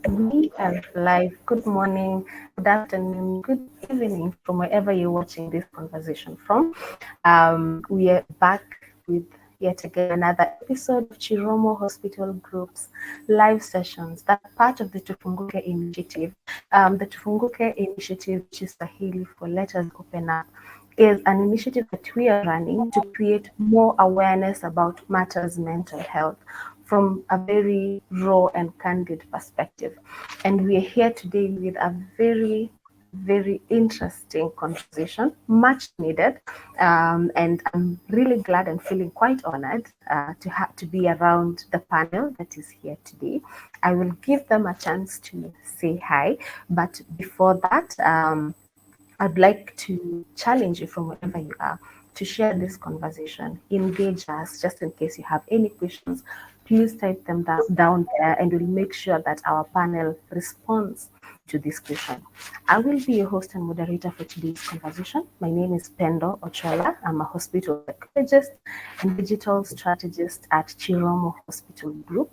We are live. Good morning, good afternoon, good evening from wherever you're watching this conversation from. We are back with yet again another episode of Chiromo Hospital Group's live sessions that are part of the Tufunguke initiative. The Tufunguke initiative, which is Swahili for Let Us Open Up, is an initiative that we are running to create more awareness about matters mental health from a very raw and candid perspective. And we are here today with a very interesting conversation, much needed. And I'm really glad and feeling quite honored to be around the panel that is here today. I will give them a chance to say hi, but before that, I'd like to challenge you from wherever you are to share this conversation, engage us, just in case you have any questions. Please type them down there, and we'll make sure that our panel responds to this question. I will be your host and moderator for today's conversation. My name is Pendo Ochola. I'm a hospital psychologist and digital strategist at Chiromo Hospital Group.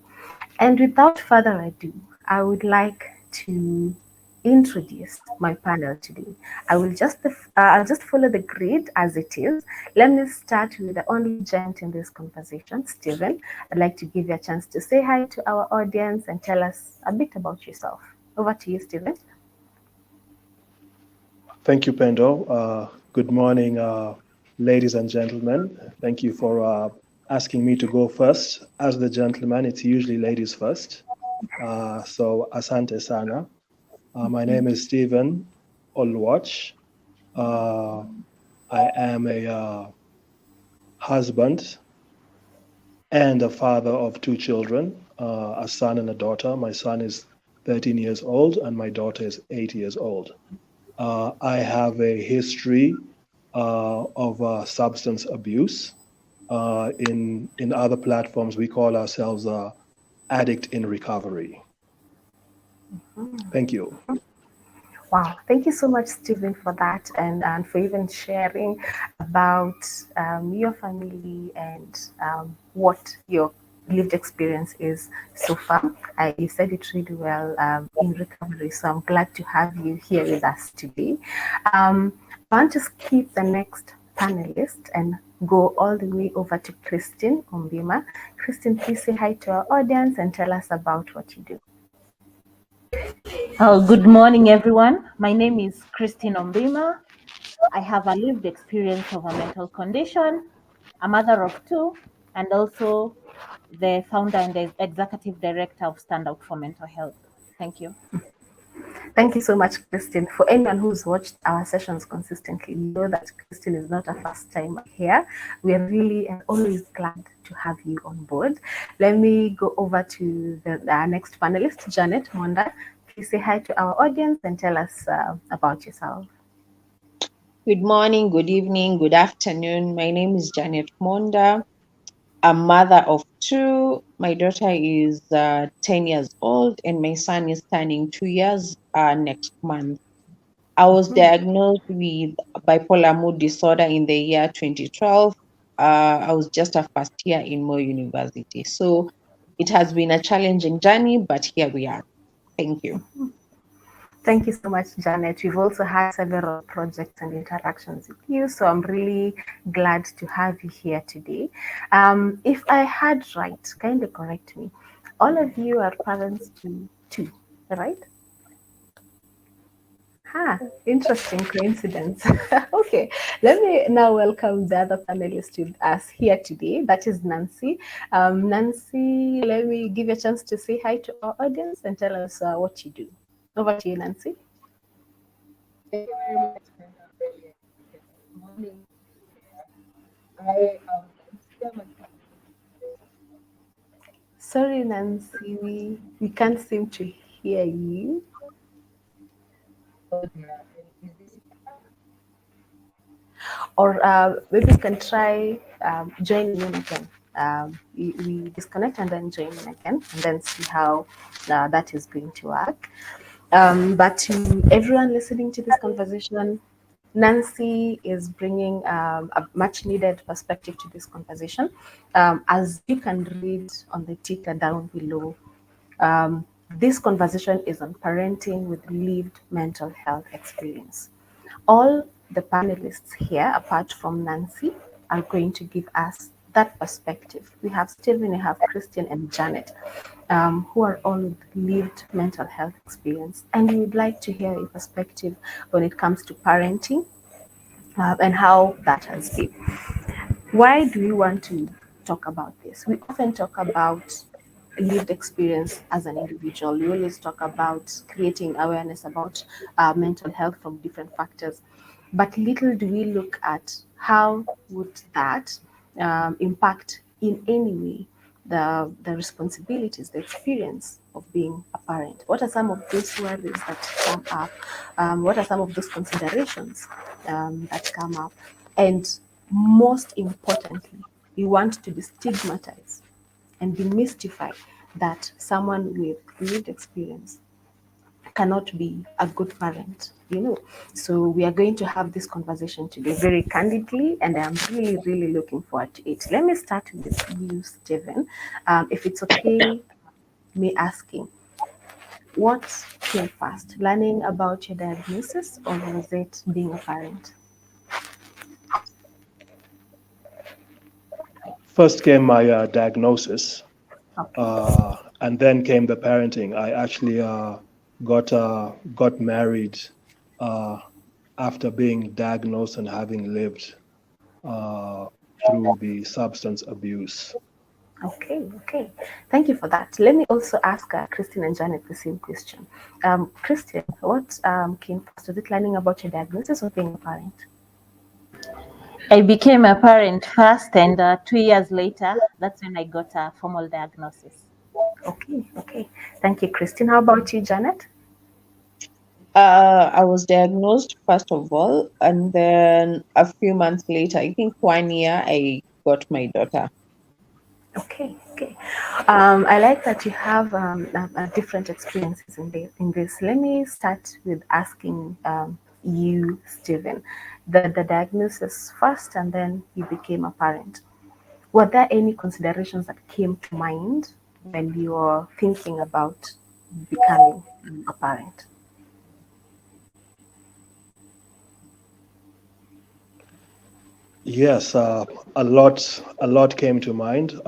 And without further ado, I would like to introduce my panel today. I'll just follow the grid as it is. Let me start with the only giant in this conversation, Stephen. I'd like to give you a chance to say hi to our audience and tell us a bit about yourself. Over to you, Stephen. Thank you, Pendo. Good morning, ladies and gentlemen. Thank you for asking me to go first. As the gentleman, it's usually ladies first. So asante sana. My name is Stephen Olwach. I am a husband and a father of two children, a son and a daughter. My son is 13 years old and my daughter is 8 years old. I have a history of substance abuse. In other platforms, we call ourselves addict in recovery. Thank you. Wow, thank you so much, Stephen, for that and for even sharing about your family and what your lived experience is so far. You said it really well, in recovery, so I'm glad to have you here with us today. I want to skip the next panelist and go all the way over to Christine Ombima. Christine, please say hi to our audience and tell us about what you do. Oh, good morning, everyone. My name is Christine Ombima. I have a lived experience of a mental condition, a mother of two, and also the founder and the executive director of Stand Out for Mental Health. Thank you. Thank you so much, Christine. For anyone who's watched our sessions consistently, you know that Christine is not a first time here. We are really and always glad to have you on board. Let me go over to our next panelist, Janet Monda. Please say hi to our audience and tell us about yourself. Good morning, good evening, good afternoon. My name is Janet Monda. I'm mother of two. My daughter is 10 years old and my son is turning 2 years next month. I was diagnosed with bipolar mood disorder in the year 2012. I was just a first year in Mo University. So it has been a challenging journey, but here we are. Thank you. Thank you so much, Janet. We've also had several projects and interactions with you, so I'm really glad to have you here today. If I had right, kind of correct me, all of you are parents to two, right? Interesting coincidence. Okay, let me now welcome the other panelist with us here today. That is Nancy. Nancy, let me give you a chance to say hi to our audience and tell us what you do. Over to you, Nancy. Thank you very much, Brenda. Brilliant. Good morning. I Sorry, Nancy, we can't seem to hear you. Oh dear. Is this Or maybe you can try joining in again. We disconnect and then join in again and then see how that is going to work. But to everyone listening to this conversation, Nancy is bringing a much needed perspective to this conversation. As you can read on the ticker down below, This conversation is on parenting with lived mental health experience. All the panelists here, apart from Nancy, are going to give us that perspective. We have Stephen, we have Christian, and Janet, who are all with lived mental health experience. And we would like to hear a perspective when it comes to parenting and how that has been. Why do we want to talk about this? We often talk about lived experience as an individual. We always talk about creating awareness about mental health from different factors. But little do we look at how would that impact in any way the responsibilities, the experience of being a parent. What are some of those worries that come up? What are some of those considerations that come up? And most importantly, we want to destigmatize and demystify that someone with lived experience cannot be a good parent, you know. So we are going to have this conversation today very candidly, and I'm really, really looking forward to it. Let me start with you, Stephen. If it's okay, me asking, what came first, learning about your diagnosis, or was it being a parent? First came my diagnosis, Okay. and then came the parenting. I actually got married uh, after being diagnosed and having lived uh, through the substance abuse. Okay, okay. Thank you for that. Let me also ask Christine and Janet the same question. Christian, what came first? Was it learning about your diagnosis or being a parent? I became a parent first, and 2 years later, that's when I got a formal diagnosis. Okay, okay. Thank you, Christine. How about you, Janet? I was diagnosed first of all, and then a few months later, I think 1 year, I got my daughter. Okay, okay. I like that you have different experiences in this. Let me start with asking you, Stephen, the diagnosis first, and then you became a parent. Were there any considerations that came to mind when you were thinking about becoming a parent? Yes, a lot came to mind.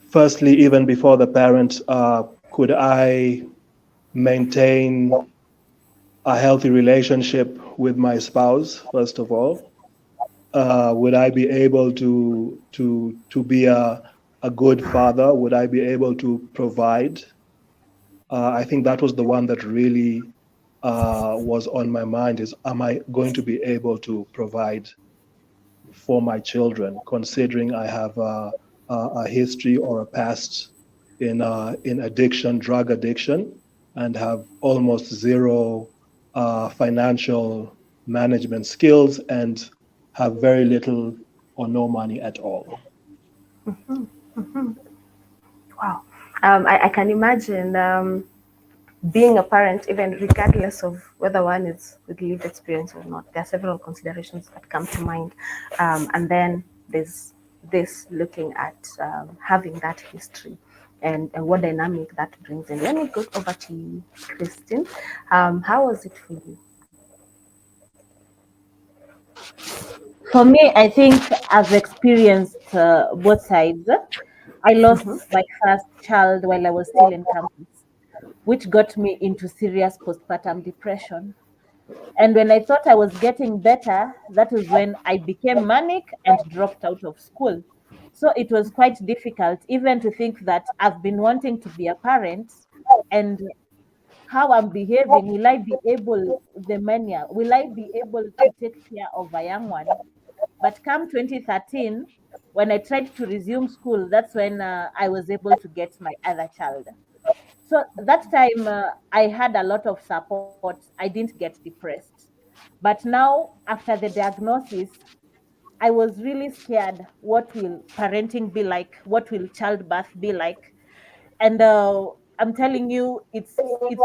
Firstly, even before the parent, could I maintain a healthy relationship with my spouse? First of all, would I be able to be a good father? Would I be able to provide? I think that was the one that really was on my mind: is am I going to be able to provide for my children, considering I have a history or a past in addiction, drug addiction, and have almost zero financial management skills and have very little or no money at all. Wow. I can imagine being a parent, even regardless of whether one is with lived experience or not, there are several considerations that come to mind. And then there's this looking at having that history and what dynamic that brings in. Let me go over to you, Christine. How was it for you? For me, I think I've experienced both sides. I lost Mm-hmm. my first child while I was still in campus, which got me into serious postpartum depression. And when I thought I was getting better, that was when I became manic and dropped out of school. So it was quite difficult even to think that I've been wanting to be a parent, and how I'm behaving, will I be able, the mania, will I be able to take care of a young one? But come 2013, when I tried to resume school, that's when I was able to get my other child. So that time I had a lot of support. I didn't get depressed. But now, after the diagnosis, I was really scared. What will parenting be like? What will childbirth be like? And I'm telling you, it's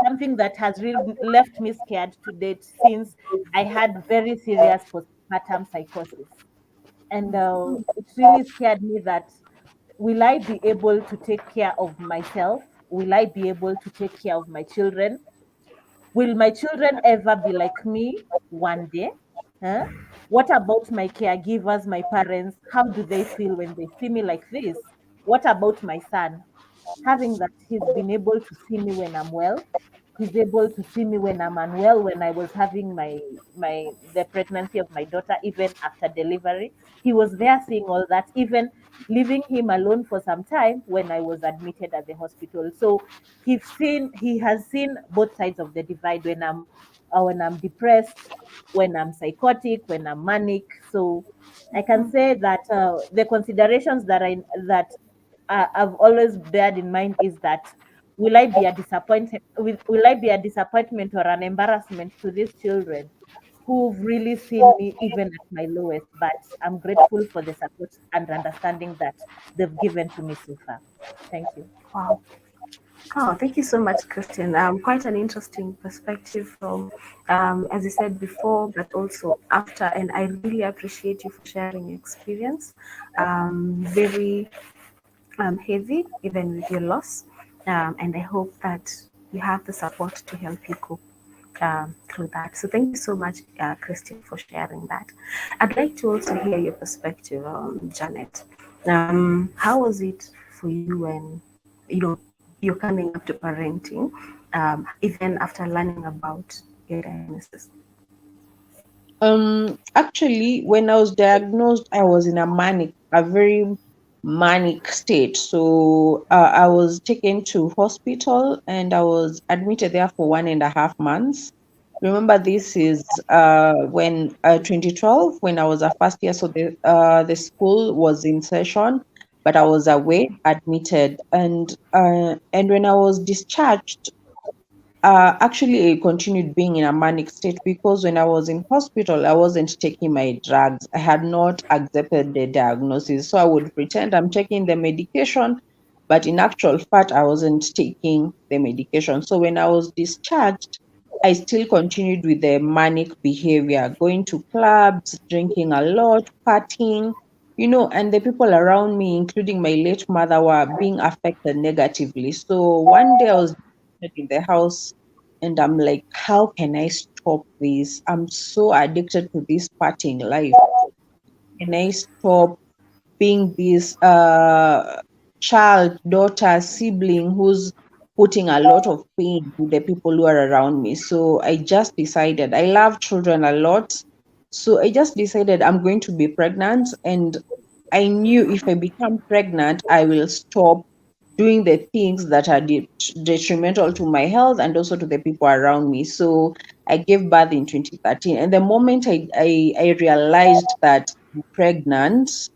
something that has really left me scared to date, since I had very serious postpartum psychosis. And it really scared me that will I be able to take care of myself? Will I be able to take care of my children? Will my children ever be like me one day? Huh? What about my caregivers, my parents? How do they feel when they see me like this? What about my son? Having that he's been able to see me when I'm well, he's able to see me when I'm unwell. When I was having my the pregnancy of my daughter, even after delivery, he was there seeing all that, even leaving him alone for some time when I was admitted at the hospital. So he has seen both sides of the divide, when I'm depressed, when I'm psychotic, when I'm manic. So I can say that the considerations that I've always beared in mind is that will I be a disappointment or an embarrassment to these children who've really seen me even at my lowest? But I'm grateful for the support and understanding that they've given to me so far. Thank you. Wow. Oh, thank you so much, Christian. Quite an interesting perspective from, as you said before, but also after. And I really appreciate you for sharing your experience. Very heavy, even with your loss. And I hope that you have the support to help you cope through that. So thank you so much, Christian, for sharing that. I'd like to also hear your perspective, Janet. How was it for you when you're coming up to parenting, even after learning about your diagnosis? Actually, when I was diagnosed, I was in a very manic state. So I was taken to hospital and I was admitted there for 1.5 months. Remember, this is when 2012, when I was a first year, so the school was in session, but I was away, admitted, and when I was discharged, actually, I continued being in a manic state because when I was in hospital, I wasn't taking my drugs. I had not accepted the diagnosis. So I would pretend I'm taking the medication, but in actual fact, I wasn't taking the medication. So when I was discharged, I still continued with the manic behavior, going to clubs, drinking a lot, partying, and the people around me, including my late mother, were being affected negatively. So one day I was in the house and I'm like, how can I stop this? I'm so addicted to this partying life. Can I stop being this child, daughter, sibling who's putting a lot of pain to the people who are around me? So I just decided, I love children a lot. So I just decided I'm going to be pregnant. And I knew if I become pregnant, I will stop doing the things that are detrimental to my health and also to the people around me. So I gave birth in 2013. And the moment I realized that I'm pregnant,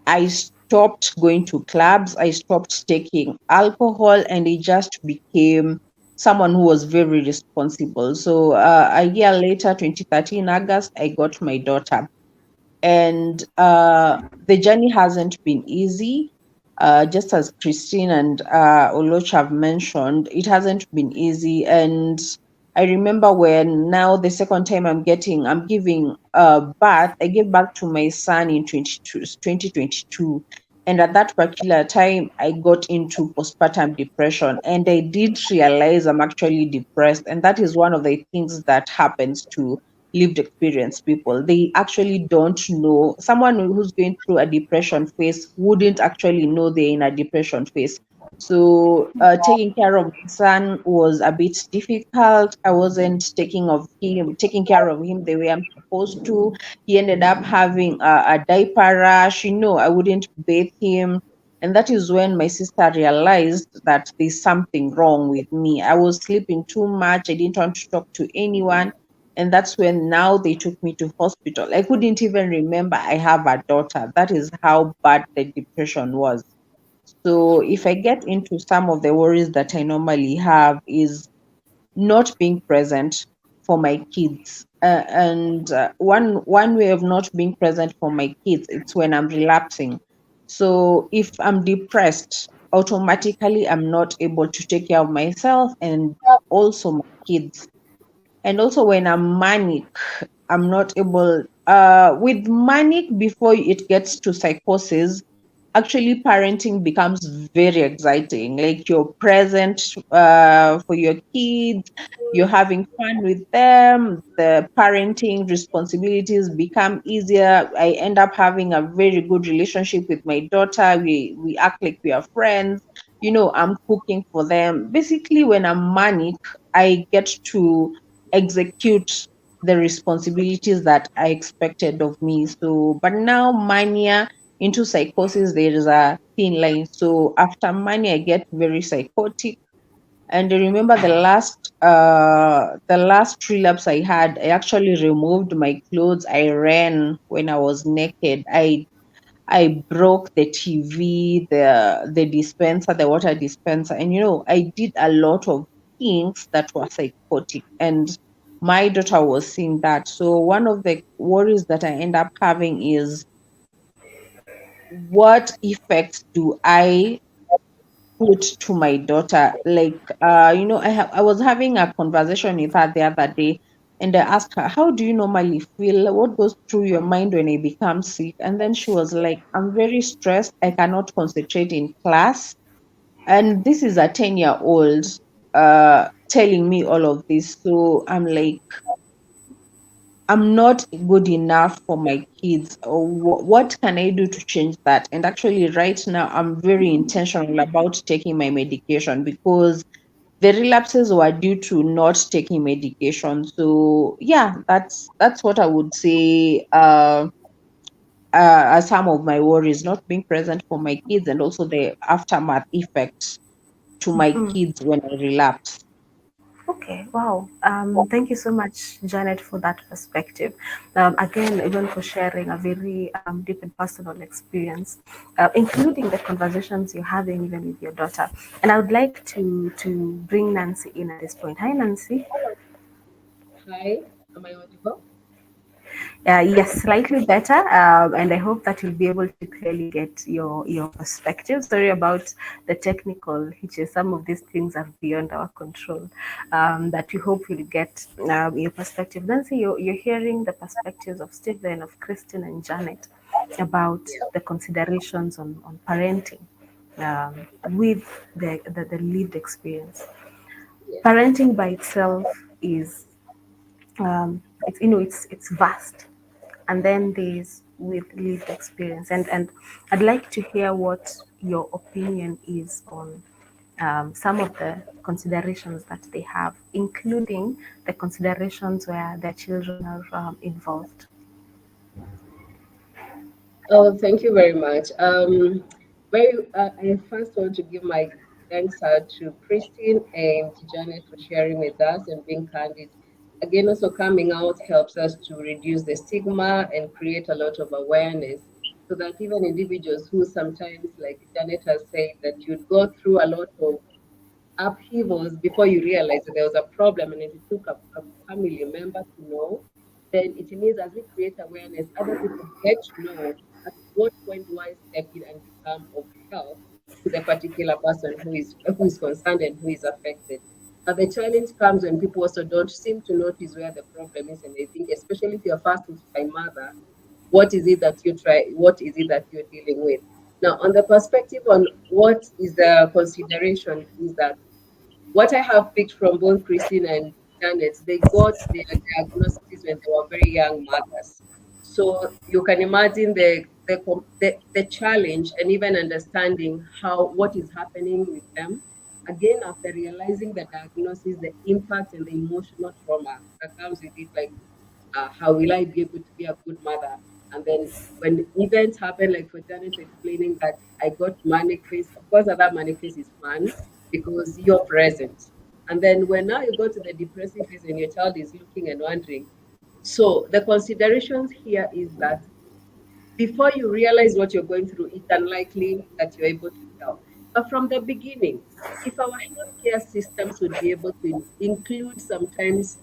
I stopped going to clubs, I stopped taking alcohol, and I just became someone who was very responsible. So a year later, 2013, August, I got my daughter. And the journey hasn't been easy. Just as Christine and Oloch have mentioned, it hasn't been easy. And I remember when now the second time I'm giving birth, I gave birth to my son in 2022. And at that particular time, I got into postpartum depression. And I did realize I'm actually depressed. And that is one of the things that happens to lived experience people. They actually don't know. Someone who's going through a depression phase wouldn't actually know they're in a depression phase. So taking care of my son was a bit difficult. I wasn't taking care of him the way I'm supposed to. He ended up having a diaper rash. I wouldn't bathe him. And that is when my sister realized that there's something wrong with me. I was sleeping too much. I didn't want to talk to anyone. And that's when now they took me to hospital. I couldn't even remember I have a daughter. That is how bad the depression was. So if I get into some of the worries that I normally have is not being present for my kids. And one way of not being present for my kids, it's when I'm relapsing. So if I'm depressed, automatically I'm not able to take care of myself and also my kids. And also when I'm manic, I'm not able with manic before it gets to psychosis, actually parenting becomes very exciting. Like you're present for your kids, you're having fun with them, the parenting responsibilities become easier. I end up having a very good relationship with my daughter. We act like we are friends. I'm cooking for them. Basically, when I'm manic, I get to execute the responsibilities that I expected of me. So, but now mania into psychosis, there is a thin line. So after mania, I get very psychotic. And I remember the last relapse I had, I actually removed my clothes. I ran when I was naked. I broke the TV, the dispenser, the water dispenser, and I did a lot of things that were psychotic. And my daughter was seeing that. So one of the worries that I end up having is, what effects do I put to my daughter? Like, I was having a conversation with her the other day, and I asked her, how do you normally feel? What goes through your mind when I become sick? And then she was like, I'm very stressed. I cannot concentrate in class. And this is a 10-year-old telling me all of this. So I'm like, I'm not good enough for my kids. Or what can I do to change that? And actually, right now, I'm very intentional about taking my medication, because the relapses were due to not taking medication. So yeah, that's what I would say. Are some of my worries: not being present for my kids, and also the aftermath effects to my Mm. kids when I relapse. Okay, wow. Thank you so much, Janet, for that perspective. Again, even for sharing a very deep and personal experience, including the conversations you're having even with your daughter. And I would like to bring Nancy in at this point. Hi, Nancy. Hi, am I audible? Yes, slightly better, and I hope that you'll be able to clearly get your perspective. Sorry about the technical hitches. Some of these things are beyond our control. That we hope you'll get your perspective. Nancy, you're hearing the perspectives of Stephen, of Christine, and Janet about Yeah, the considerations on parenting with the lived experience. yeah. Parenting by itself is it's vast, and then there's with lived experience, and I'd like to hear what your opinion is on some of the considerations that they have, including the considerations where their children are involved. Oh, thank you very much. I first want to give my thanks to Christine and Janet for sharing with us and being candid. Again, also coming out helps us to reduce the stigma and create a lot of awareness so that even individuals who sometimes, like Janet has said, that you'd go through a lot of upheavals before you realize that there was a problem and it took a family member to know, then it means as we create awareness, other people get to know at what point do I step in and become of help to the particular person who is concerned and who is affected. But the challenge comes when people also don't seem to notice where the problem is, and they think, especially if you're first time mother, what is it that you're dealing with? Now, on the perspective on what is the consideration is that what I have picked from both Christine and Janet, they got their diagnoses when they were very young mothers. So you can imagine the challenge and even understanding what is happening with them. Again, after realizing the diagnosis, the impact and the emotional trauma that comes with it, like how will I be able to be a good mother? And then when events happen, like for Janet explaining that I got manic phase, of course, that manic phase is fun because you're present. And then when now you go to the depressive phase and your child is looking and wondering. So the considerations here is that before you realize what you're going through, it's unlikely that you're able to tell. But from the beginning, if our healthcare systems would be able to include sometimes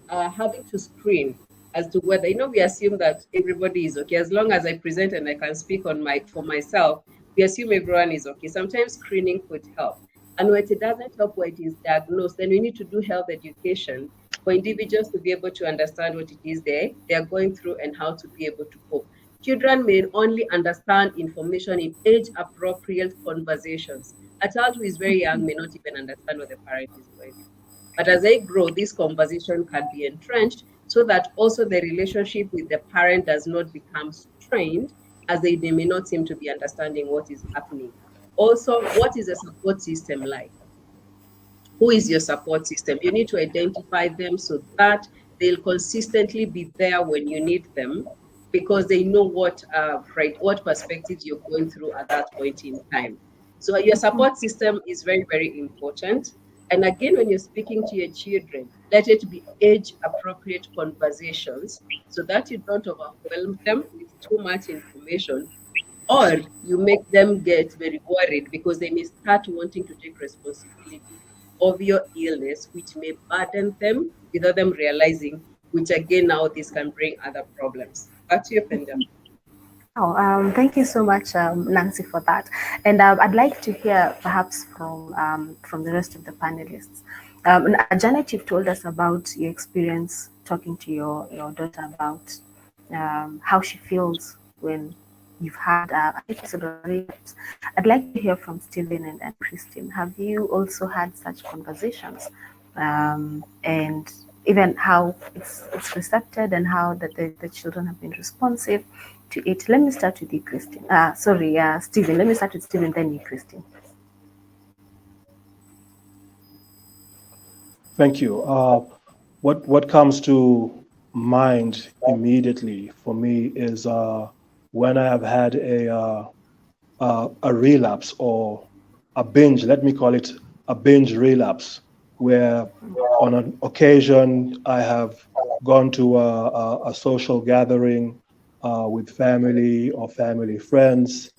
having to screen as to whether, we assume that everybody is okay. As long as I present and I can speak for myself, we assume everyone is okay. Sometimes screening could help. And when it doesn't help, where it is diagnosed, then we need to do health education for individuals to be able to understand what it is they are going through and how to be able to cope. Children may only understand information in age-appropriate conversations. A child who is very young may not even understand what the parent is going through. But as they grow, this conversation can be entrenched so that also the relationship with the parent does not become strained, as they may not seem to be understanding what is happening. Also, what is a support system like? Who is your support system? You need to identify them so that they'll consistently be there when you need them, because they know what perspectives you're going through at that point in time. So your support system is very, very important. And again, when you're speaking to your children, let it be age appropriate conversations so that you don't overwhelm them with too much information, or you make them get very worried because they may start wanting to take responsibility of your illness, which may burden them without them realizing, which again, now this can bring other problems. Back to you, Penda. Oh, thank you so much, Nancy, for that. And I'd like to hear perhaps from the rest of the panelists. Janet, you've told us about your experience talking to your daughter about how she feels when you've had an episode of relapse. I'd like to hear from Stephen and Christine. Have you also had such conversations? And even how it's recepted and how the children have been responsive to it. Let me start with you, Christine. Stephen. Let me start with Stephen, then you, Christine. Thank you. What comes to mind immediately for me is when I have had a relapse or a binge. Let me call it a binge relapse, where on an occasion I have gone to a social gathering with family or family friends.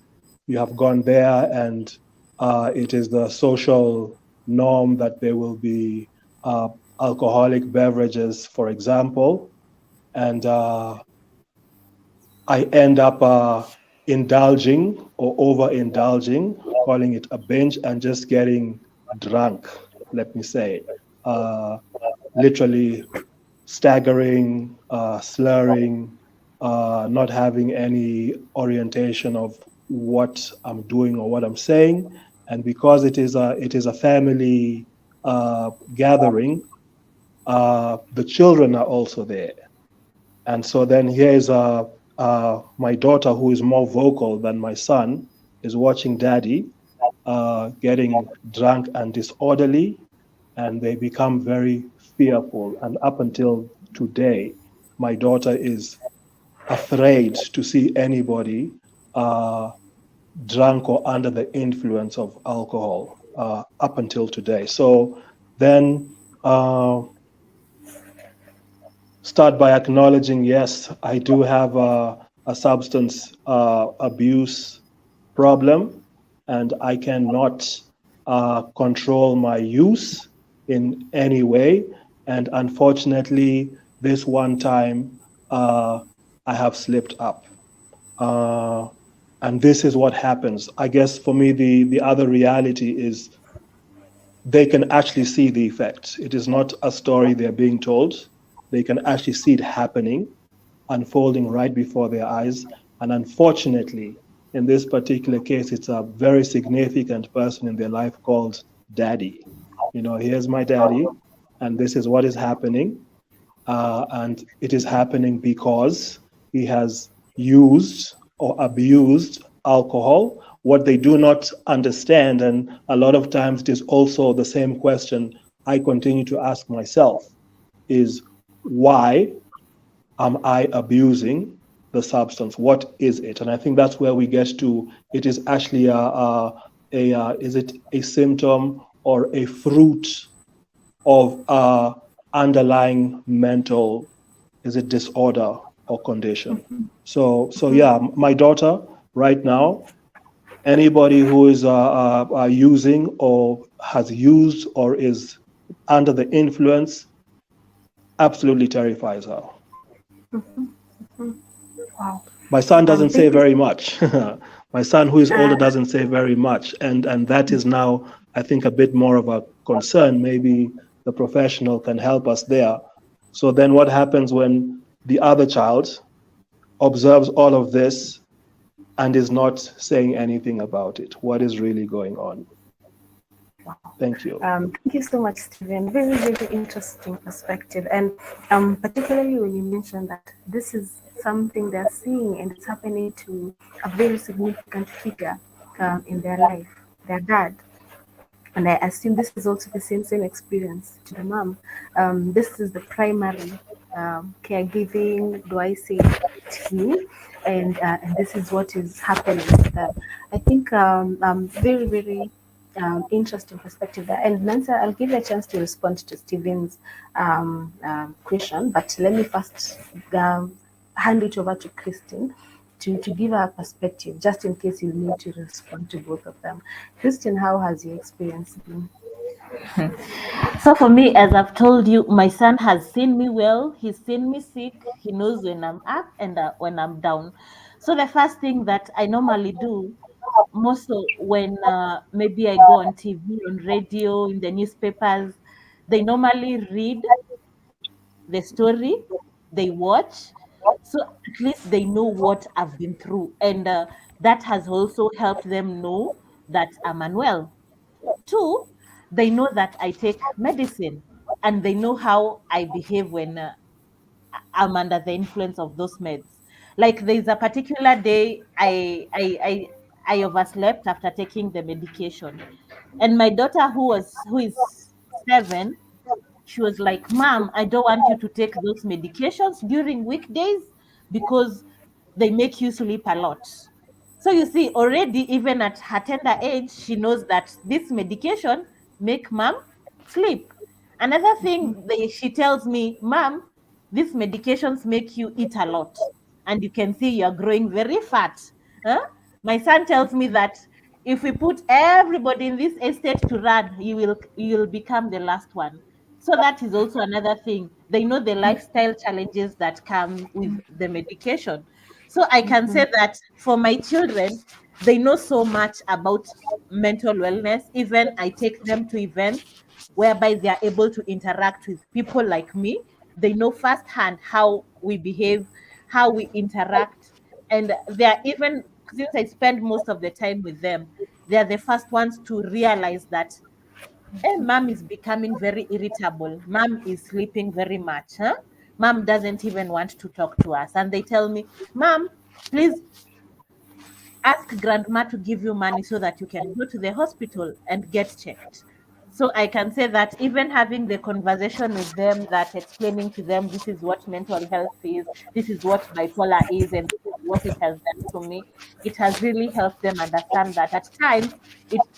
You have gone there, and it is the social norm that there will be alcoholic beverages, for example, and I end up indulging or overindulging, calling it a binge, and just getting drunk, let me say. Literally staggering, slurring, not having any orientation of what I'm doing or what I'm saying. And because it is a family gathering, the children are also there. And so then here is my daughter, who is more vocal than my son, is watching daddy getting drunk and disorderly, and they become very fearful. And up until today, my daughter is afraid to see anybody drunk or under the influence of alcohol up until today. So then start by acknowledging, yes, I do have a substance abuse problem, and I cannot control my use in any way. And unfortunately, this one time, I have slipped up. And this is what happens. I guess for me, the other reality is they can actually see the effects. It is not a story they're being told. They can actually see it happening, unfolding right before their eyes. And unfortunately, in this particular case, it's a very significant person in their life called daddy. You know, here's my daddy, and this is what is happening. And it is happening because he has used or abused alcohol. What they do not understand, and a lot of times it is also the same question I continue to ask myself, is why am I abusing the substance? What is it? And I think that's where we get to, it is actually is it a symptom or a fruit of underlying mental, is it disorder or condition? So yeah, my daughter right now, anybody who is using or has used or is under the influence absolutely terrifies her. Wow. My son doesn't say very much. My son, who is older, doesn't say very much. And that is now, I think, a bit more of a concern. Maybe the professional can help us there. So then what happens when the other child observes all of this and is not saying anything about it. What is really going on? Wow. Thank you. Thank you so much, Stephen. Very, very interesting perspective. And particularly when you mentioned that this is something they're seeing and it's happening to a very significant figure in their life, their dad. And I assume this is also the same experience to the mom. This is the primary caregiving, do I say, team, and this is what is happening with them. I think very very interesting perspective there. And Nancy, I'll give you a chance to respond to Stephen's question, but let me first hand it over to Christine to give our perspective, just in case you need to respond to both of them. Christine, how has your experience been? So for me, as I've told you, my son has seen me well. He's seen me sick. He knows when I'm up and when I'm down. So the first thing that I normally do, most so when maybe I go on TV, on radio, in the newspapers, they normally read the story, they watch, so at least they know what I've been through, and that has also helped them know that I'm unwell. Two, they know that I take medicine and they know how I behave when I'm under the influence of those meds. Like there's a particular day I overslept after taking the medication, and my daughter who is 7, she was like, Mom, I don't want you to take those medications during weekdays because they make you sleep a lot. So you see, already even at her tender age, she knows that this medication make mom sleep. Another thing she tells me, Mom, these medications make you eat a lot, and you can see you're growing very fat. Huh? My son tells me that if we put everybody in this estate to run, you will become the last one. So that is also another thing. They know the lifestyle challenges that come with the medication. So I can say that for my children, they know so much about mental wellness. Even I take them to events whereby they are able to interact with people like me. They know firsthand how we behave, how we interact, and they are even, since I spend most of the time with them, they are the first ones to realize that, mom is becoming very irritable. Mom is sleeping very much. Huh? Mom doesn't even want to talk to us. And they tell me, Mom, please ask grandma to give you money so that you can go to the hospital and get checked. So I can say that even having the conversation with them, that explaining to them this is what mental health is, this is what bipolar is, and this is what it has done to me, it has really helped them understand that at times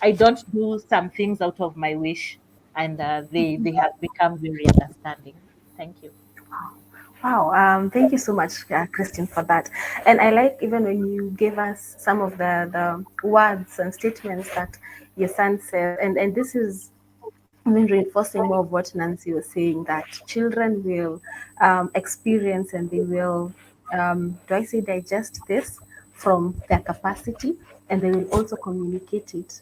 I don't do some things out of my wish, and they have become very understanding. Thank you. Wow, thank you so much, Christine, for that. And I like even when you gave us some of the words and statements that your son says, and this is even reinforcing more of what Nancy was saying, that children will experience and they will, do I say, digest this from their capacity, and they will also communicate it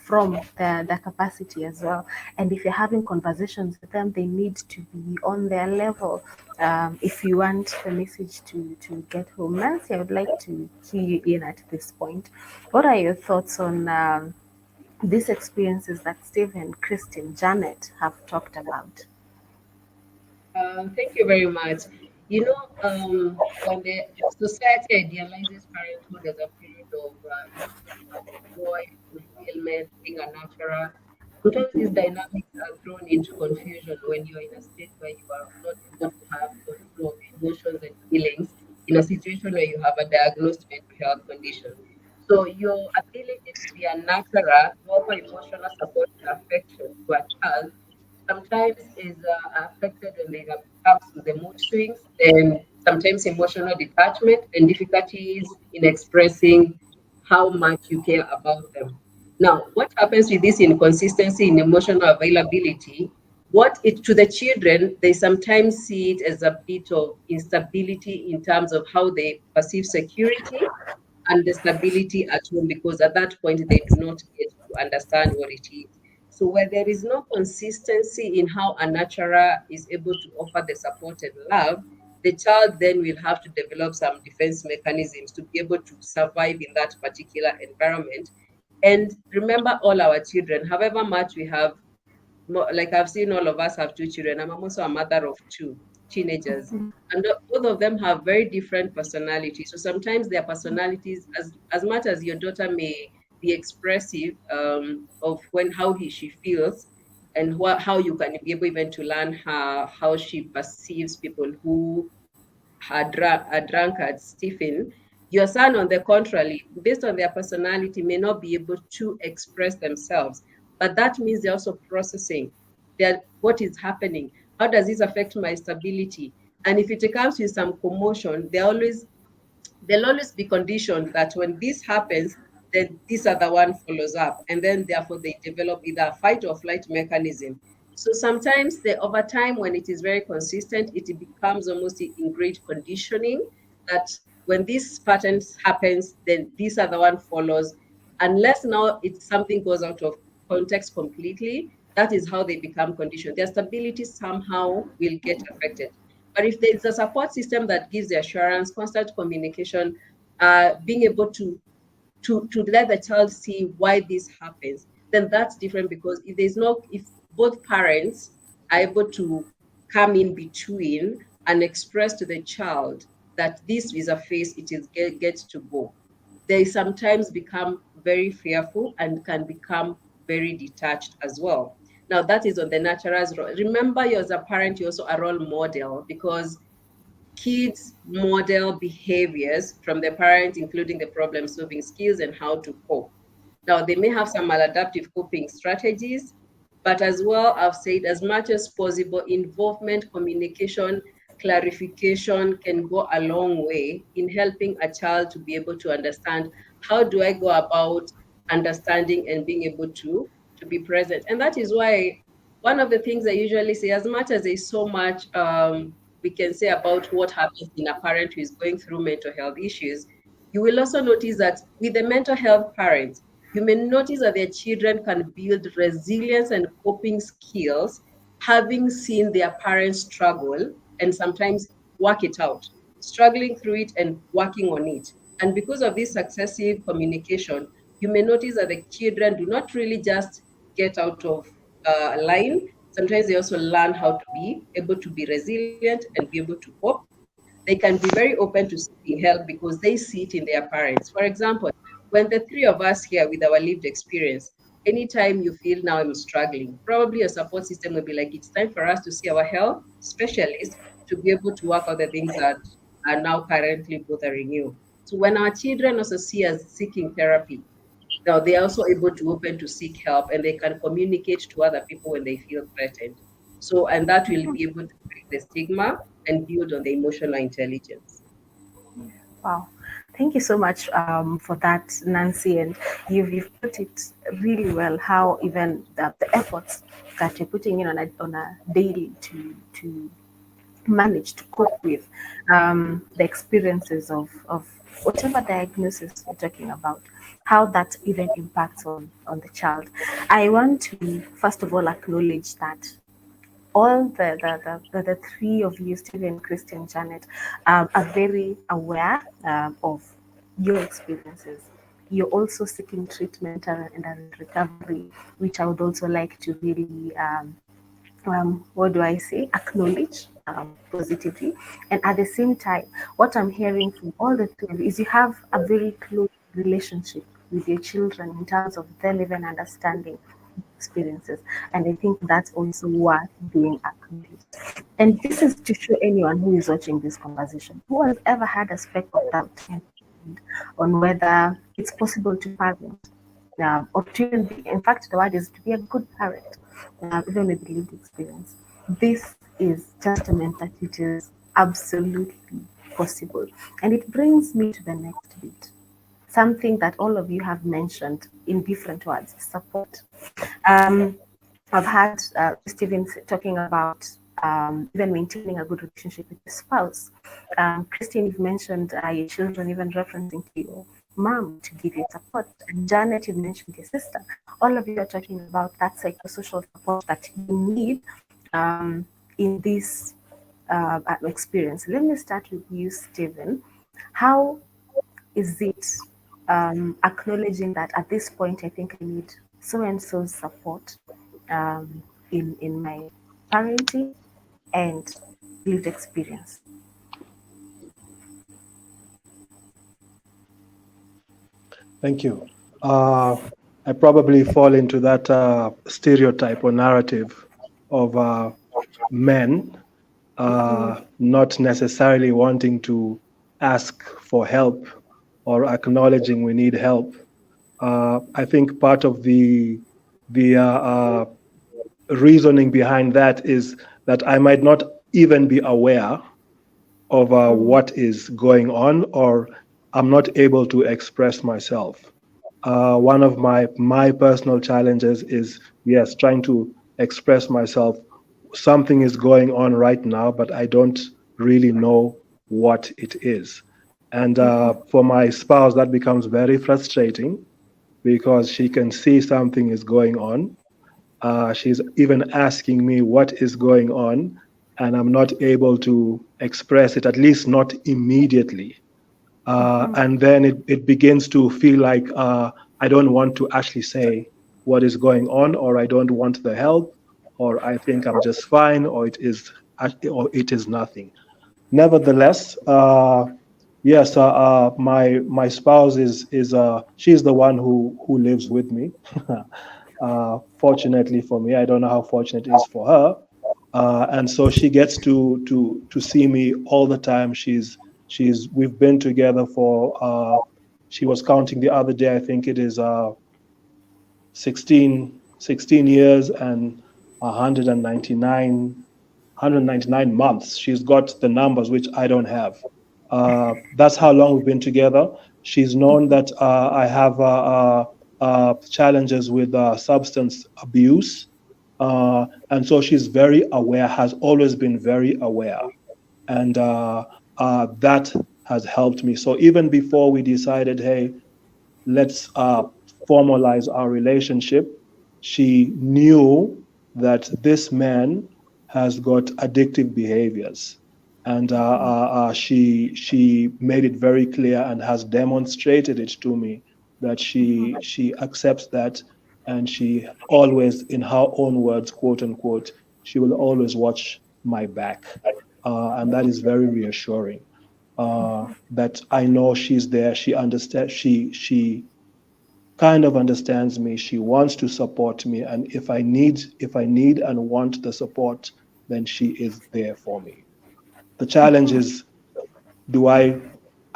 from their capacity as well. And if you're having conversations with them, they need to be on their level. If you want the message to get home, Nancy, I would like to hear you in at this point. What are your thoughts on these experiences that Stephen, Christine, Janet have talked about? Thank you very much. You know, when the society idealizes parenthood as a period of joy, fulfillment, being a natural, sometimes these dynamics are thrown into confusion when you're in a state where you are not able to have control of your emotions and feelings in a situation where you have a diagnosed mental health condition. So your ability to be a natural, to offer emotional support and affection to a child sometimes is affected when they have comes with the mood swings and sometimes emotional detachment and difficulties in expressing how much you care about them. Now, what happens with this inconsistency in emotional availability? What it to the children, they sometimes see it as a bit of instability in terms of how they perceive security and the stability at home, because at that point they do not get to understand what it is. So where there is no consistency in how a natural is able to offer the support and love, the child then will have to develop some defense mechanisms to be able to survive in that particular environment. And remember, all our children, however much we have, like I've seen all of us have two children. I'm also a mother of two teenagers, and both of them have very different personalities. So sometimes their personalities, as much as your daughter may be expressive of she feels, and how you can be able even to learn how she perceives people who are drunkards, Stephen. Your son, on the contrary, based on their personality, may not be able to express themselves. But that means they're also processing what is happening. How does this affect my stability? And if it comes with some commotion, they'll always be conditioned that when this happens, then this other one follows up. And then therefore they develop either a fight or flight mechanism. So sometimes over time, when it is very consistent, it becomes almost ingrained conditioning that when this pattern happens, then this other one follows. Unless now something goes out of context completely, that is how they become conditioned. Their stability somehow will get affected. But if there's a support system that gives the assurance, constant communication, being able to let the child see why this happens, then that's different. Because if both parents are able to come in between and express to the child that this is a phase, it is gets to go, they sometimes become very fearful and can become very detached as well. Now, that is on the nurturer's role. Remember, you as a parent, you're also a role model, because kids model behaviors from their parents, including the problem-solving skills and how to cope. Now, they may have some maladaptive coping strategies, but as well, I've said, as much as possible, involvement, communication, clarification can go a long way in helping a child to be able to understand, how do I go about understanding and being able to be present. And that is why one of the things I usually say, as much as there's so much we can say about what happens in a parent who is going through mental health issues, you will also notice that with the mental health parents, you may notice that their children can build resilience and coping skills, having seen their parents struggle and sometimes work it out, struggling through it and working on it. And because of this successive communication, you may notice that the children do not really just get out of line. Sometimes they also learn how to be able to be resilient and be able to cope. They can be very open to seeking help because they see it in their parents. For example, when the three of us here with our lived experience, anytime you feel now I'm struggling, probably your support system will be like, it's time for us to see our health specialist to be able to work out the things that are now currently bothering you. So when our children also see us seeking therapy, now they are also able to open to seek help, and they can communicate to other people when they feel threatened. So, and that will be able to break the stigma and build on the emotional intelligence. Wow. Thank you so much for that, Nancy. And you've put it really well, how even the efforts that you're putting in on a daily to manage to cope with the experiences of whatever diagnosis we're talking about, how that even impacts on the child. I want to first of all acknowledge that all the three of you, Stephen, Christian, Janet, are very aware of your experiences. You're also seeking treatment and recovery, which I would also like to really what do I say, acknowledge positively. And at the same time, what I'm hearing from all the three of you is you have a very close relationship with your children in terms of them even understanding experiences. And I think that's also worth being acknowledged. And this is to show anyone who is watching this conversation, who has ever had a speck of doubt on whether it's possible to parent, or to even be, in fact, the word is to be a good parent, even with lived experience. This is testament that it is absolutely possible. And it brings me to the next bit, something that all of you have mentioned in different words: support. Um, I've had Stephen talking about even maintaining a good relationship with the spouse. Christine, you've mentioned your children, even referencing to your mom to give you support. And Janet, you mentioned your sister. All of you are talking about that psychosocial support that you need in this experience. Let me start with you, Stephen. How is it acknowledging that at this point I think I need so and so's support in my parenting and lived experience? Thank you. I probably fall into that stereotype or narrative of men not necessarily wanting to ask for help or acknowledging we need help. I think part of the reasoning behind that is that I might not even be aware of what is going on, or I'm not able to express myself. One of my personal challenges is, yes, trying to express myself. Something is going on right now, but I don't really know what it is. And for my spouse, that becomes very frustrating because she can see something is going on. She's even asking me what is going on, and I'm not able to express it, at least not immediately. And then it begins to feel like I don't want to actually say what is going on, or I don't want the help, or I think I'm just fine, or it is nothing. Nevertheless, yes, my spouse is she's the one who lives with me. Fortunately for me, I don't know how fortunate it is for her, and so she gets to see me all the time. We've been together for she was counting the other day. I think it is 16 years and 199 months. She's got the numbers which I don't have. That's how long we've been together. She's known that I have challenges with substance abuse. And so she's very aware, has always been very aware. And that has helped me. So even before we decided, hey, let's formalize our relationship, she knew that this man has got addictive behaviors. And she made it very clear and has demonstrated it to me that she accepts that, and she always, in her own words, quote unquote, she will always watch my back, and that is very reassuring. That I know she's there. She understands. She kind of understands me. She wants to support me, and if I need and want the support, then she is there for me. The challenge is, do I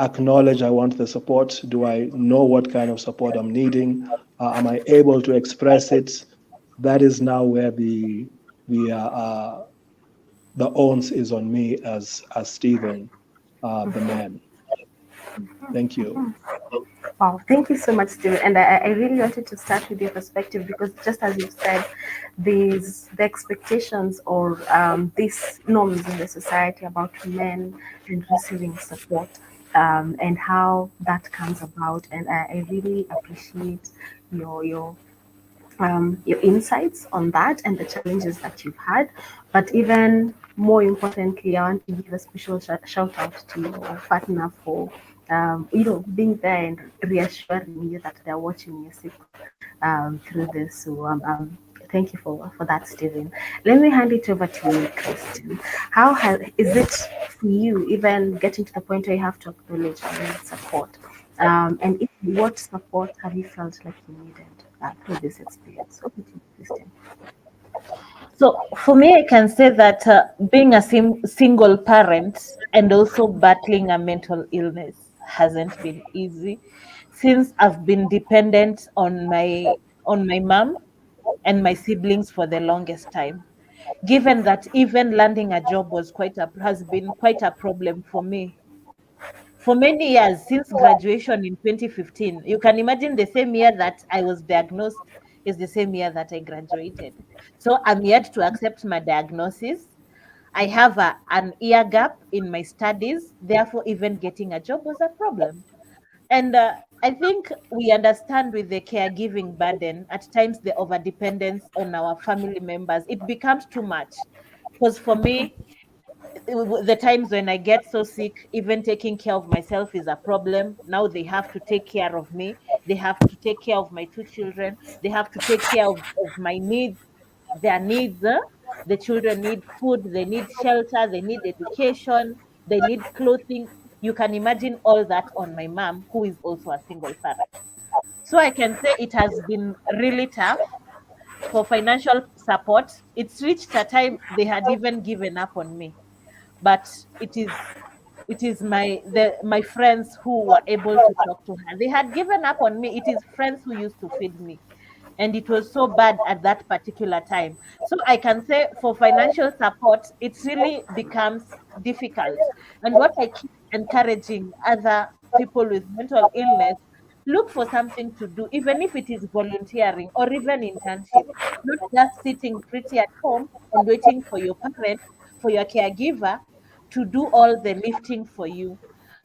acknowledge I want the support? Do I know what kind of support I'm needing? Am I able to express it? That is now where the onus is on me as Stephen, the man. Thank you. Wow, thank you so much, Stephen. And I really wanted to start with your perspective because, just as you've said, the expectations or these norms in the society about men and receiving support, and how that comes about. And I really appreciate your insights on that and the challenges that you've had. But even more importantly, I want to give a special shout out to your partner for being there and reassuring you that they're watching you through this. So thank you for that, Stephen. Let me hand it over to you, Christian. Is it for you even getting to the point where you have to acknowledge and need support? And what support have you felt like you needed through this experience? Over to you, Christian. So for me, I can say that being a single parent and also battling a mental illness hasn't been easy, since I've been dependent on my mom and my siblings for the longest time. Given that even landing a job has been quite a problem for me for many years since graduation in 2015. You can imagine the same year that I was diagnosed is the same year that I graduated. So I'm yet to accept my diagnosis. I have an year gap in my studies. Therefore, even getting a job was a problem. And I think we understand with the caregiving burden, at times the overdependence on our family members, it becomes too much. Because for me, the times when I get so sick, even taking care of myself is a problem. Now they have to take care of me. They have to take care of my two children. They have to take care of my needs, their needs. The children need food, they need shelter, they need education, they need clothing. You can imagine all that on my mom, who is also a single parent. So I can say it has been really tough for financial support. It's reached a time they had even given up on me, but it is my friends who were able to talk to her. They had given up on me. It is friends who used to feed me, and it was so bad at that particular time. So I can say for financial support it really becomes difficult. And what I keep encouraging other people with mental illness, look for something to do, even if it is volunteering or even internship, not just sitting pretty at home and waiting for your parent, for your caregiver to do all the lifting for you.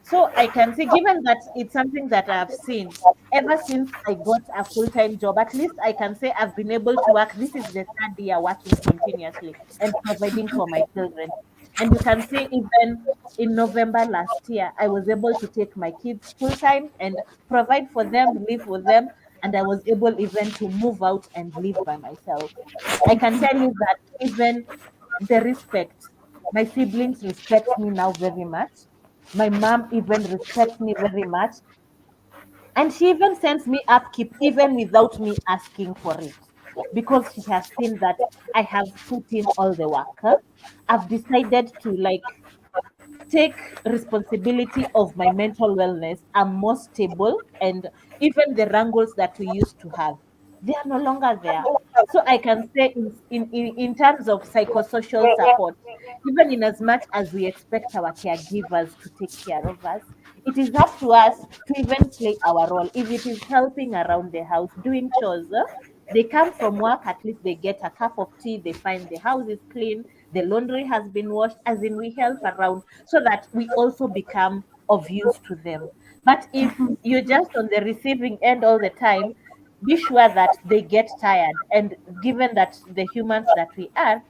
So I can say, given that it's something that I've seen ever since I got a full-time job, at least I can say I've been able to work. This is the third year working continuously and providing for my children. And you can see even in November last year, I was able to take my kids full-time and provide for them, live with them, and I was able even to move out and live by myself. I can tell you that even the respect, my siblings respect me now very much. My mom even respects me very much. And she even sends me upkeep even without me asking for it. Because she has seen that I have put in all the work. I've decided to take responsibility of my mental wellness. I'm more stable, and even the wrangles that we used to have, they are no longer there. So I can say in terms of psychosocial support, even in as much as we expect our caregivers to take care of us, it is up to us to even play our role. If it is helping around the house, doing chores, they come from work, at least they get a cup of tea, they find the house is clean, the laundry has been washed, as in we help around so that we also become of use to them. But if you're just on the receiving end all the time, be sure that they get tired. And given that the humans that we are,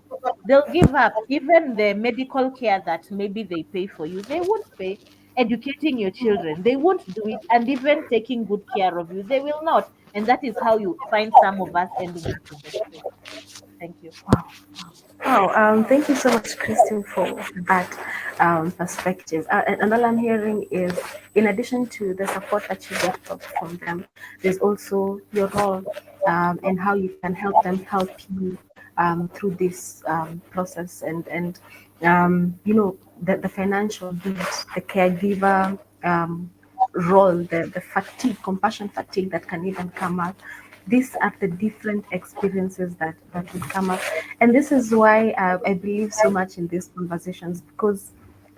they'll give up. Even the medical care that maybe they pay for you, they won't pay. Educating your children, they won't do it. And even taking good care of you, they will not. And that is how you find some of us ending up in the street. Thank you. Wow, thank you so much, Christine, for that perspective. And all I'm hearing is, in addition to the support that you get from them, there's also your role and how you can help them help you through this process, and the financial needs, the caregiver role, the fatigue, compassion fatigue that can even come up. These are the different experiences that would come up. And this is why I believe so much in these conversations, because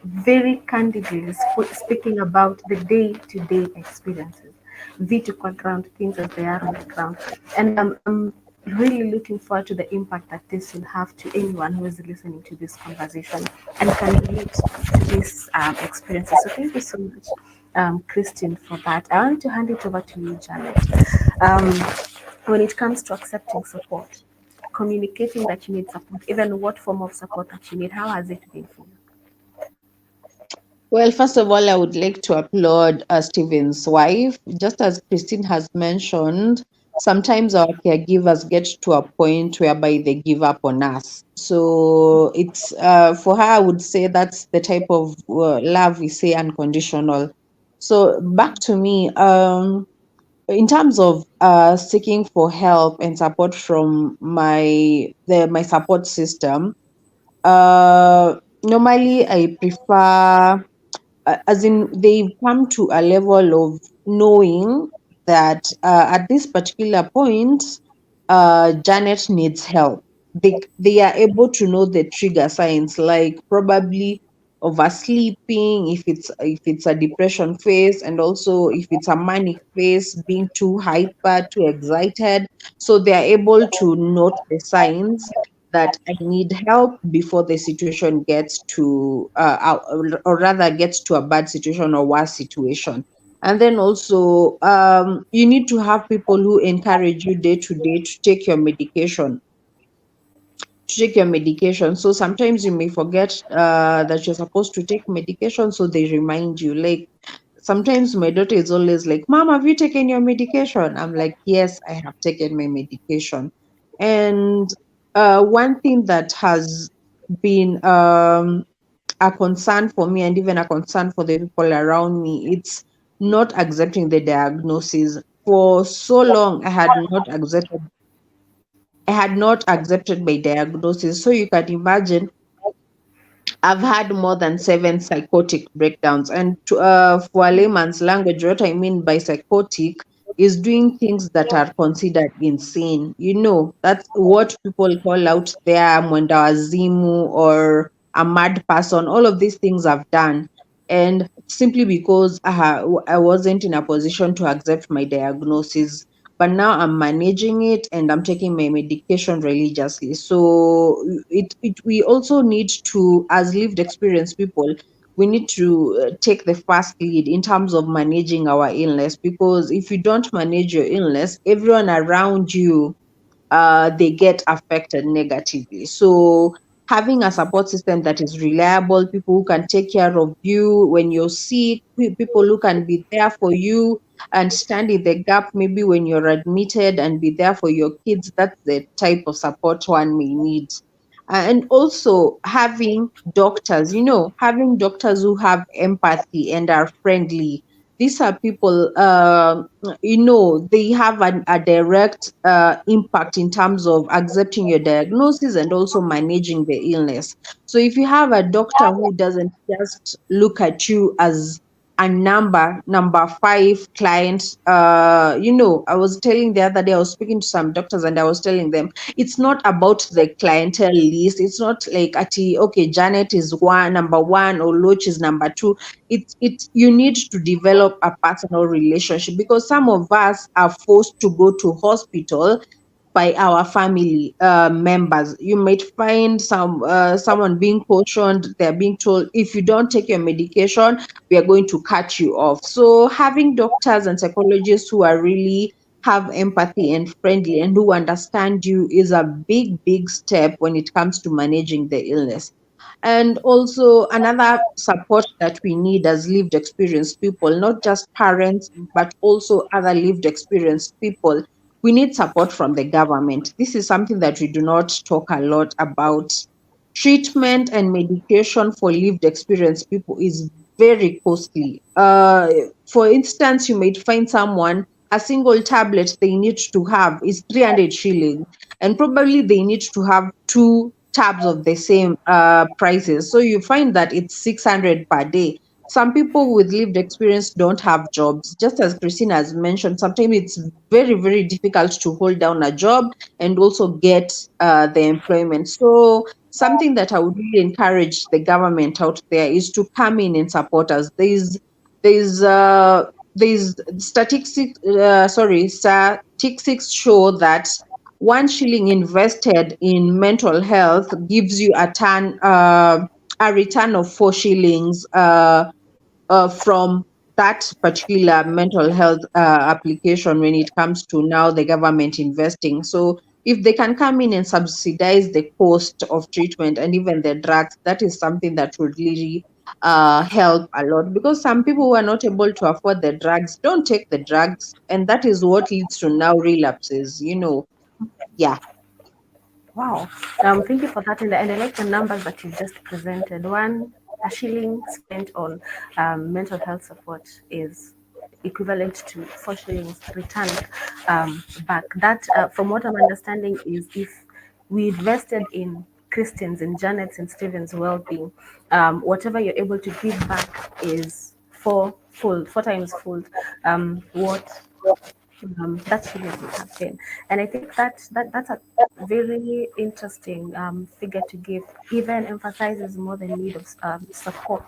very candidly speaking about the day-to-day experiences, vertical ground, things as they are on the ground. And I'm really looking forward to the impact that this will have to anyone who is listening to this conversation and can relate to these experiences. So thank you so much, Christine, for that. I want to hand it over to you, Janet. Um, when it comes to accepting support, communicating that you need support, even what form of support that you need, how has it been for you? Well, first of all, I would like to applaud Stephen's wife. Just as Christine has mentioned, sometimes our caregivers get to a point whereby they give up on us. So it's for her, I would say that's the type of love we say unconditional. So back to me, in terms of seeking for help and support from my support system, normally I prefer, as in they've come to a level of knowing that at this particular point, Janet needs help. They are able to know the trigger signs, like probably oversleeping, if it's a depression phase, and also if it's a manic phase, being too hyper, too excited. So they are able to note the signs that I need help before the situation gets to, or rather gets to a bad situation or worse situation. And then also, you need to have people who encourage you day to day to take your medication. to take your medication. So sometimes you may forget that you're supposed to take medication, so they remind you. Like sometimes my daughter is always like, "Mom, have you taken your medication?" I'm like, "Yes, I have taken my medication." And one thing that has been a concern for me and even a concern for the people around me, it's not accepting the diagnosis. For so long, I had not accepted my diagnosis. So you can imagine I've had more than 7 psychotic breakdowns. And for a layman's language, what I mean by psychotic is doing things that are considered insane. You know, that's what people call out there mwendawazimu or a mad person. All of these things I've done. And simply because I wasn't in a position to accept my diagnosis, but now I'm managing it and I'm taking my medication religiously. So we also need to, as lived experience people, we need to take the first lead in terms of managing our illness, because if you don't manage your illness, everyone around you they get affected negatively. So having a support system that is reliable, people who can take care of you when you're sick, people who can be there for you and stand in the gap maybe when you're admitted and be there for your kids, that's the type of support one may need. And also having doctors, having doctors who have empathy and are friendly. These are people, they have a direct impact in terms of accepting your diagnosis and also managing the illness. So if you have a doctor who doesn't just look at you as a number five client, I was telling the other day, I was speaking to some doctors and I was telling them, it's not about the clientele list. It's not like, okay, Janet is number one or Loach is number two. You need to develop a personal relationship, because some of us are forced to go to hospital by our family members. You might find someone being cautioned. They're being told, if you don't take your medication, we are going to cut you off. So having doctors and psychologists who are really have empathy and friendly and who understand you is a big step when it comes to managing the illness. And also another support that we need as lived experienced people, not just parents, but also other lived experienced people, we need support from the government. This is something that we do not talk a lot about. Treatment and medication for lived experienced people is very costly. For instance, you might find someone, a single tablet they need to have is 300 shillings, and probably they need to have two tabs of the same prices. So you find that it's 600 per day. Some people with lived experience don't have jobs. Just as Christina has mentioned, sometimes it's very difficult to hold down a job and also get the employment. So something that I would really encourage the government out there is to come in and support us. There's statistics show that 1 shilling invested in mental health gives you a return of 4 shillings from that particular mental health application, when it comes to now the government investing. So if they can come in and subsidize the cost of treatment and even the drugs, that is something that would really help a lot, because some people who are not able to afford the drugs don't take the drugs, and that is what leads to now relapses. Yeah. Wow. Thank you for that. And I like the numbers that you just presented. A shilling spent on mental health support is equivalent to 4 shillings returned back. That, from what I'm understanding, is if we invested in Christians, in Janet's, and Stephen's well-being, whatever you're able to give back is four times full. What that really would have been. And I think that's a very interesting figure to give. Even emphasizes more the need of support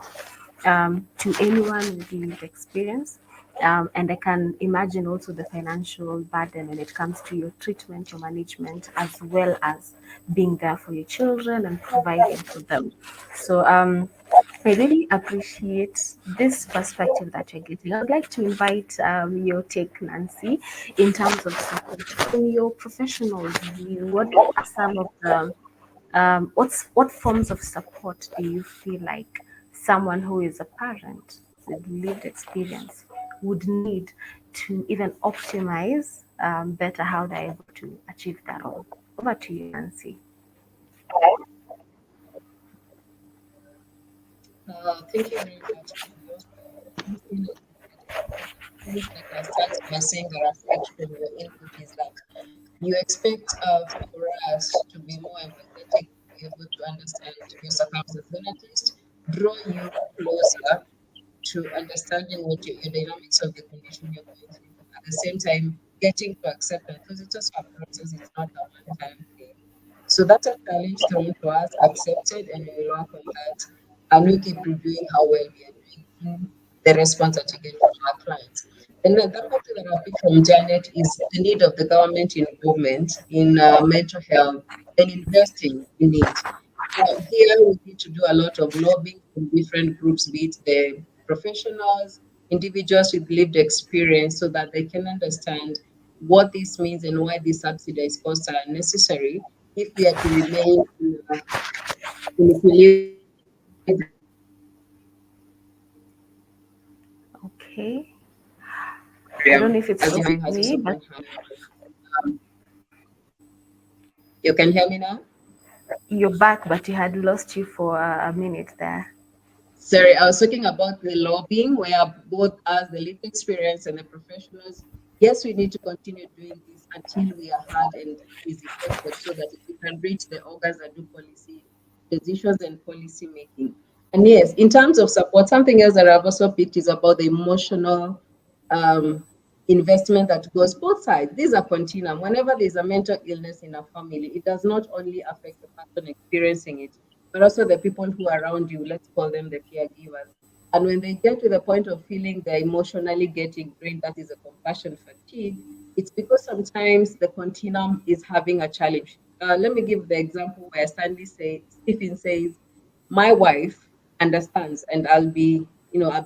to anyone with lived experience. And I can imagine also the financial burden when it comes to your treatment, your management, as well as being there for your children and providing for them. So I really appreciate this perspective that you're getting. I would like to invite your take, Nancy, in terms of support from your professional view. What are some of the What forms of support do you feel like someone who is a parent with lived experience would need to even optimize better how they're able to achieve that role? Over to you, Nancy. Thank you very much. Christine. Things like I'll start by saying the reflection your input is like you expect for us to be more empathetic, to be able to understand your circumstances, then at least draw you closer to understanding what your dynamics of the condition you're going through. At the same time, getting to accept it because it's just a process, it's not a one-time thing. So that's a challenge thrown to us, accepted, and we will work on that. And we keep reviewing how well we are doing in the response that we get from our clients. And then the part that I picked from Janet is the need of the government involvement in mental health and investing in it. Here we need to do a lot of lobbying from different groups, be it the professionals, individuals with lived experience, so that they can understand what this means and why these subsidized costs are necessary if we are to remain in equilibrium Okay. I don't know as if it's human just has also me, gone but hand in hand. You can hear me now? you're back, but you had lost you for a minute there. Sorry, I was talking about the lobbying, where both us, the lived experience and the professionals, yes, we need to continue doing this until we are heard and is effective so that we can reach the organs that do policy decisions and policy making. And yes, in terms of support, something else that I've also picked is about the emotional um, investment that goes both sides. These are continuum. Whenever there's a mental illness in a family, it does not only affect the person experiencing it, but also the people who are around you. Let's call them the caregivers. And when they get to the point of feeling they're emotionally getting drained, that is a compassion fatigue, it's because sometimes the continuum is having a challenge. Let me give the example where Stephen says, my wife understands and I'll be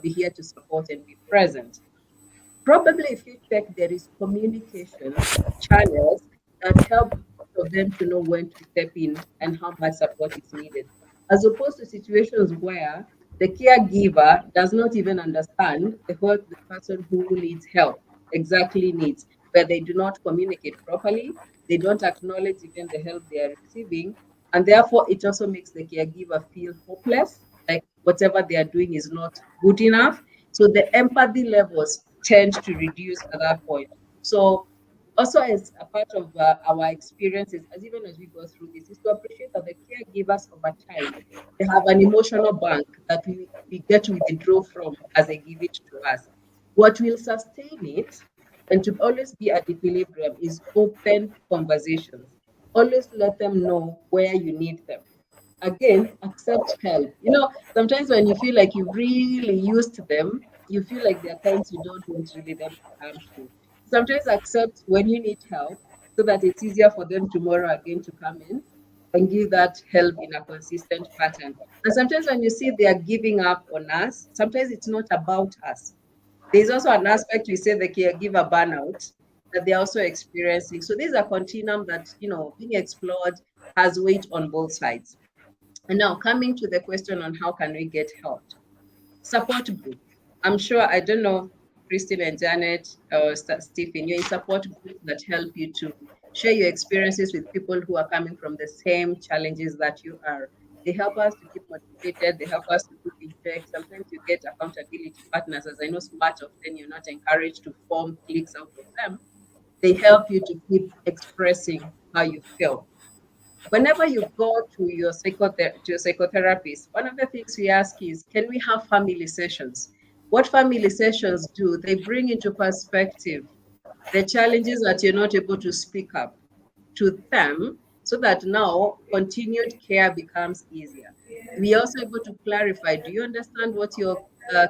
here to support and be present. Probably if you check, there is communication channels that help both of them to know when to step in and how much support is needed, as opposed to situations where the caregiver does not even understand what the person who needs help exactly needs, where they do not communicate properly, they don't acknowledge even the help they are receiving, and therefore it also makes the caregiver feel hopeless, like whatever they are doing is not good enough. So the empathy levels tend to reduce at that point. So also as a part of our experiences, as even as we go through this, is to appreciate that the caregivers over time, they have an emotional bank that we get to withdraw from as they give it to us. What will sustain it and to always be at equilibrium is open conversations. Always let them know where you need them. Again, accept help. Sometimes when you feel like you've really used them, you feel like there are times you don't want really them to come through. Sometimes accept when you need help so that it's easier for them tomorrow again to come in and give that help in a consistent pattern. And sometimes when you see they are giving up on us, sometimes it's not about us. There's also an aspect we say the caregiver burnout that they're also experiencing. So these are continuum that, being explored has weight on both sides. And now coming to the question on how can we get helped? Support group. I'm sure, I don't know, Christine and Janet or Stephen, you're in support groups that help you to share your experiences with people who are coming from the same challenges that you are. They help us to keep motivated. They help us to keep in check. Sometimes you get accountability partners. As I know, smart often you're not encouraged to form cliques out of them. They help you to keep expressing how you feel. Whenever you go to your psychotherapist, one of the things we ask is, can we have family sessions? What family sessions do, they bring into perspective the challenges that you're not able to speak up to them so that now continued care becomes easier. We also able to clarify, do you understand what your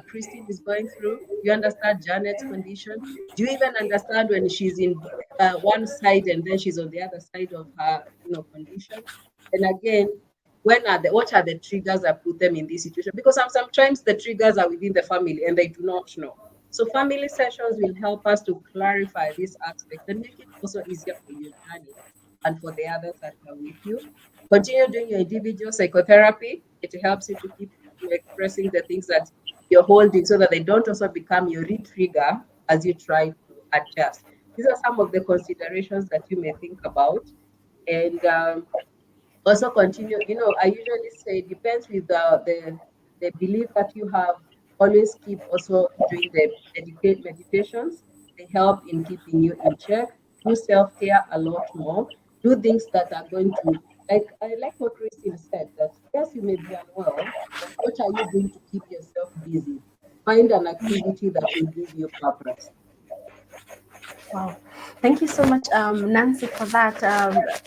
Christine is going through? Do you understand Janet's condition? Do you even understand when she's in one side and then she's on the other side of her condition? And again, what are the triggers that put them in this situation? Because sometimes the triggers are within the family and they do not know. So family sessions will help us to clarify this aspect and make it also easier for your journey. and for the others that are with you. Continue doing your individual psychotherapy. It helps you to keep you expressing the things that you're holding so that they don't also become your re-trigger as you try to adjust. These are some of the considerations that you may think about. And also continue, I usually say it depends with the belief that you have. Always keep also doing the meditations. They help in keeping you in check. Do self-care a lot more. Do things that are going to, like, I like what Christine said, that yes, you may be unwell, but what are you doing to keep yourself busy? Find an activity that will give you purpose. Wow. Thank you so much, Nancy, for that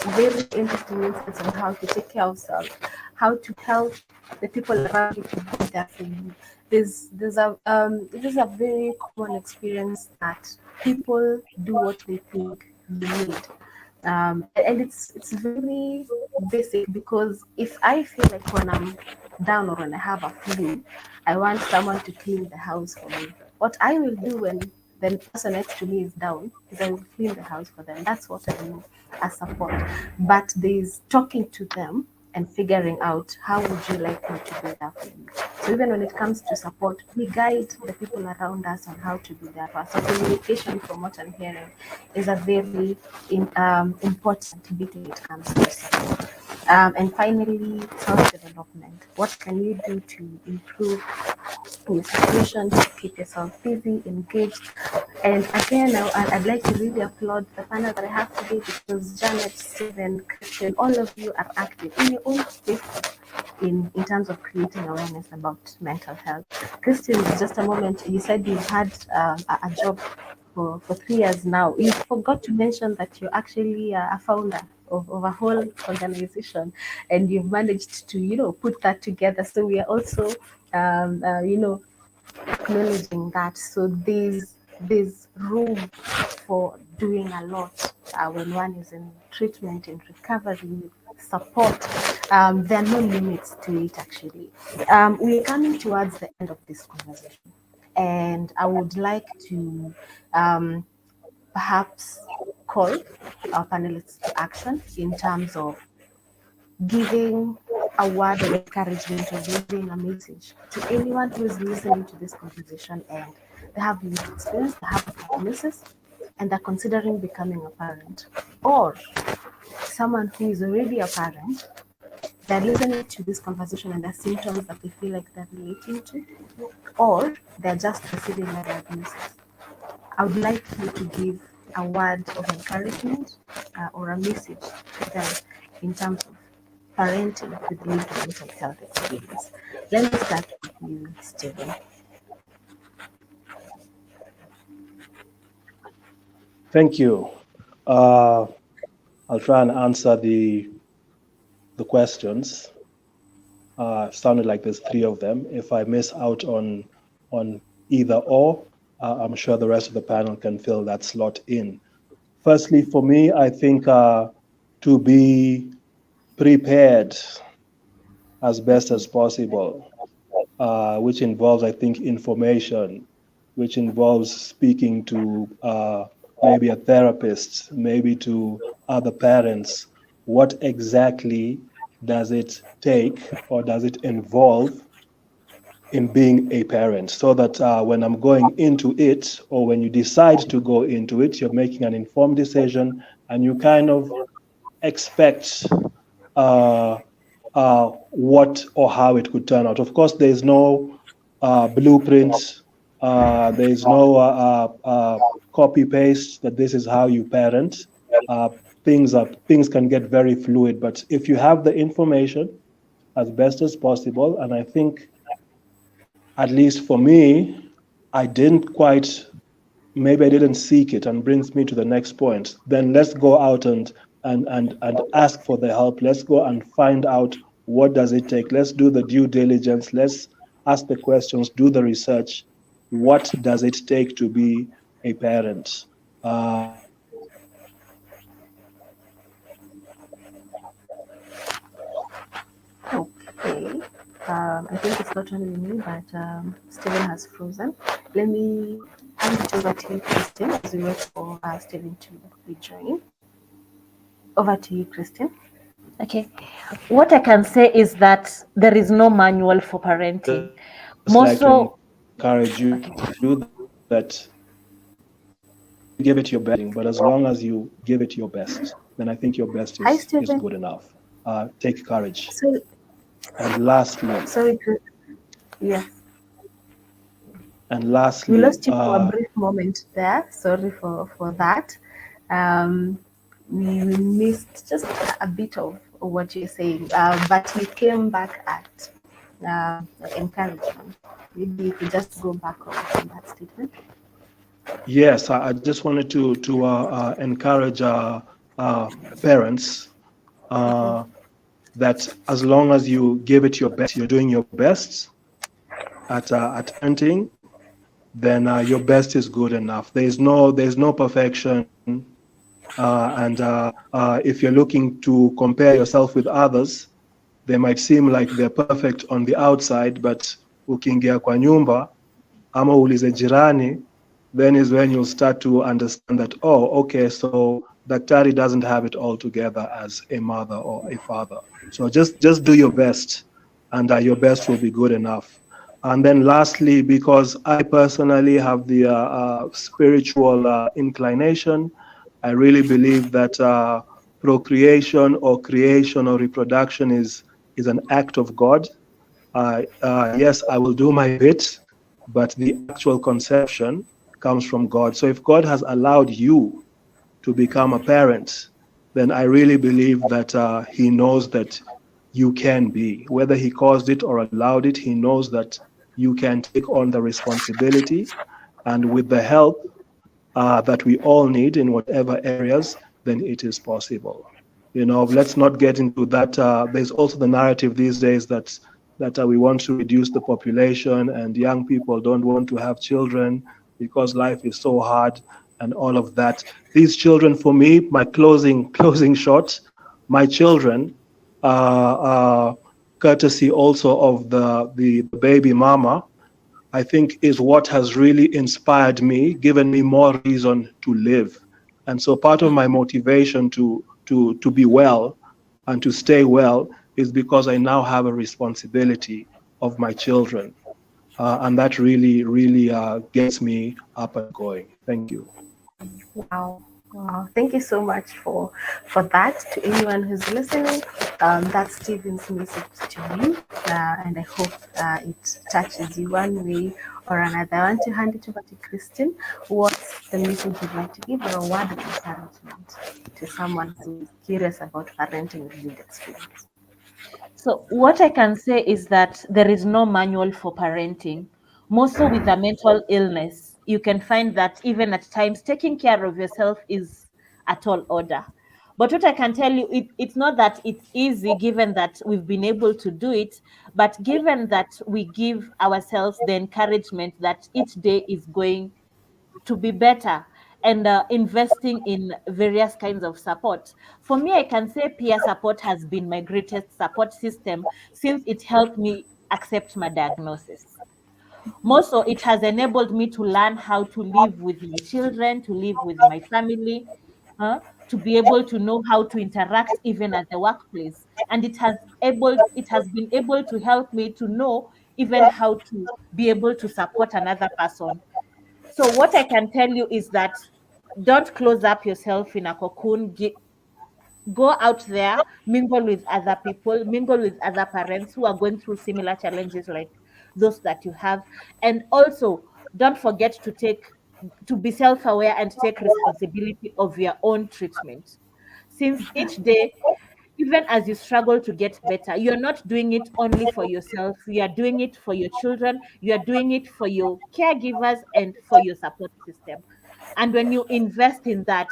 very interesting insights on how to take care of self, how to help the people around you to be there for you. This is a very common experience that people do what they think you need. And it's very basic, because if I feel like when I'm down or when I have a flu, I want someone to clean the house for me. What I will do when the person next to me is down is I will clean the house for them. That's what I do as support. But there's talking to them and figuring out how would you like me to be there for you. So even when it comes to support, we guide the people around us on how to be there for us. So communication, from what I'm hearing, is a very important bit when it comes to support. And finally, self-development. What can you do to improve your situation, to keep yourself busy, engaged? And again, I'd like to really applaud the panel that I have today, because Janet, Stephen, Christian, all of you are active in your own spaces in terms of creating awareness about mental health. Christian, just a moment, you said you've had a job for 3 years now. You forgot to mention that you're actually a founder of a whole organization, and you've managed to, put that together. So we are also, acknowledging that. So there's room for doing a lot when one is in treatment, in recovery, with support. There are no limits to it, actually. We are coming towards the end of this conversation, and I would like to perhaps call our panelists to action in terms of giving a word of encouragement or giving a message to anyone who is listening to this conversation and they have lived experience, they have a prognosis, and they're considering becoming a parent, or someone who is already a parent. They're listening to this conversation and the symptoms that they feel like they're relating to, or they're just receiving a diagnosis. I would like you to give a word of encouragement or a message to them in terms of parenting with lived mental health experience. Let me start with you, Stephen. Thank you. I'll try and answer the questions. Sounded like there's three of them. If I miss out on either or, I'm sure the rest of the panel can fill that slot in. Firstly, for me, I think to be prepared as best as possible, which involves, I think, information, which involves speaking to maybe a therapist, maybe to other parents. What exactly does it take or does it involve in being a parent, so that when I'm going into it, or when you decide to go into it, you're making an informed decision and you kind of expect what or how it could turn out. Of course, there's no blueprint, there's no copy paste that this is how you parent. Uh, things can get very fluid, but if you have the information as best as possible, and I think, at least for me, I didn't quite, maybe I didn't seek it, and brings me to the next point. Then let's go out and ask for the help. Let's go and find out what does it take. Let's do the due diligence. Let's ask the questions, do the research. What does it take to be a parent? Okay. I think it's not only me, but Stephen has frozen. Let me hand it over to you, Christian, as we wait for Stephen to rejoin. Over to you, Christine. Okay. What I can say is that there is no manual for Just parenting. like to More encourage you so, that you give it your best, but as long as you give it your best, then I think your best is Hi, good Stephen. enough. Take courage. So, And lastly, sorry to, yes, and we lastly, lost you for a brief moment there. Sorry for that. Um, we missed just a bit of what you're saying, but we came back at encouragement. Maybe you could just go back on that statement. yes, I just wanted to encourage parents uh, that as long as you give it your best, you're doing your best at parenting, then your best is good enough. There's no perfection, and if you're looking to compare yourself with others, they might seem like they're perfect on the outside, but ukiingia kwa nyumba ama uulize jirani, then is when you'll start to understand that, oh, okay, so daktari doesn't have it all together as a mother or a father. So just do your best, and your best will be good enough. And then lastly, because I personally have the spiritual inclination, I really believe that procreation or creation or reproduction is an act of God. Yes, I will do my bit, but the actual conception comes from God. So if God has allowed you to become a parent, then I really believe that He knows that you can be. Whether He caused it or allowed it, He knows that you can take on the responsibility. And with the help that we all need in whatever areas, then it is possible. Let's not get into that. There's also the narrative these days that we want to reduce the population, and young people don't want to have children because life is so hard and all of that. These children, for me, my closing shot, my children, courtesy also of the baby mama, I think is what has really inspired me, given me more reason to live. And so part of my motivation to be well and to stay well is because I now have a responsibility of my children. And that really gets me up and going. Thank you. Wow. Wow. Thank you so much for that. To anyone who's listening, that's Stephen's message to you, and I hope it touches you one way or another. I want to hand it over to Christine. What's the message you'd like to give, or a word of encouragement to someone who is curious about parenting with lived experience? so what I can say is that there is no manual for parenting. More so with a mental illness, you can find that even at times taking care of yourself is a tall order. But what I can tell you, it's not that it's easy given that we've been able to do it, but given that we give ourselves the encouragement that each day is going to be better, and investing in various kinds of support. For me, I can say peer support has been my greatest support system since it helped me accept my diagnosis. More so, it has enabled me to learn how to live with my children, to live with my family, to be able to know how to interact even at the workplace. And it has been able to help me to know even how to be able to support another person. So what I can tell you is that don't close up yourself in a cocoon. Go out there, mingle with other people, mingle with other parents who are going through similar challenges like those that you have. And also, don't forget to be self-aware and take responsibility of your own treatment. Since each day, even as you struggle to get better, you're not doing it only for yourself. You are doing it for your children. You are doing it for your caregivers and for your support system. And when you invest in that,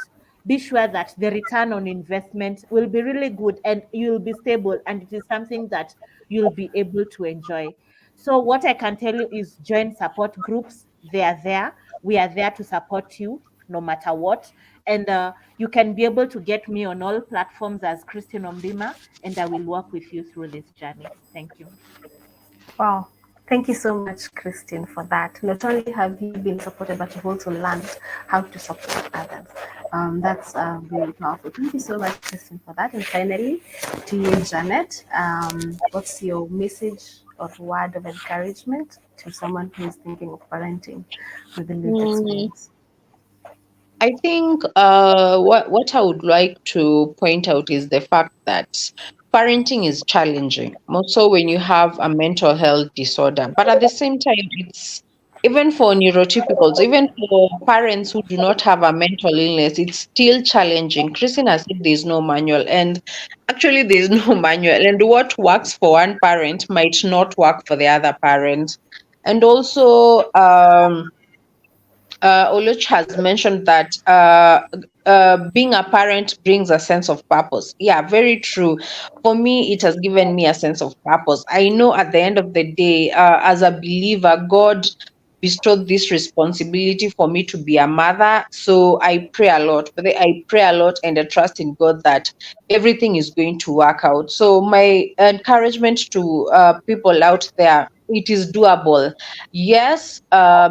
be sure that the return on investment will be really good and you'll be stable, and it is something that you'll be able to enjoy. So, what I can tell you is join support groups. They are there. We are there to support you no matter what. And you can be able to get me on all platforms as Christine Ombima, and I will work with you through this journey. Thank you. Wow. Thank you so much, Christine, for that. Not only have you been supported, but you've also learned how to support others. That's really powerful. Thank you so much, Christine, for that. And finally, to you, Janet, what's your message or word of encouragement to someone who is thinking of parenting with a lived Mm, experience? I think what I would like to point out is the fact that parenting is challenging, more so when you have a mental health disorder. But at the same time, it's even for neurotypicals, even for parents who do not have a mental illness, it's still challenging. Christina said there's no manual, and actually, there's no manual. And what works for one parent might not work for the other parent. And also, Oluch has mentioned that being a parent brings a sense of purpose. Yeah, very true. For me, it has given me a sense of purpose. I know at the end of the day, as a believer, God bestowed this responsibility for me to be a mother. So I pray a lot. I pray a lot and I trust in God that everything is going to work out. So my encouragement to people out there, it is doable. Yes, a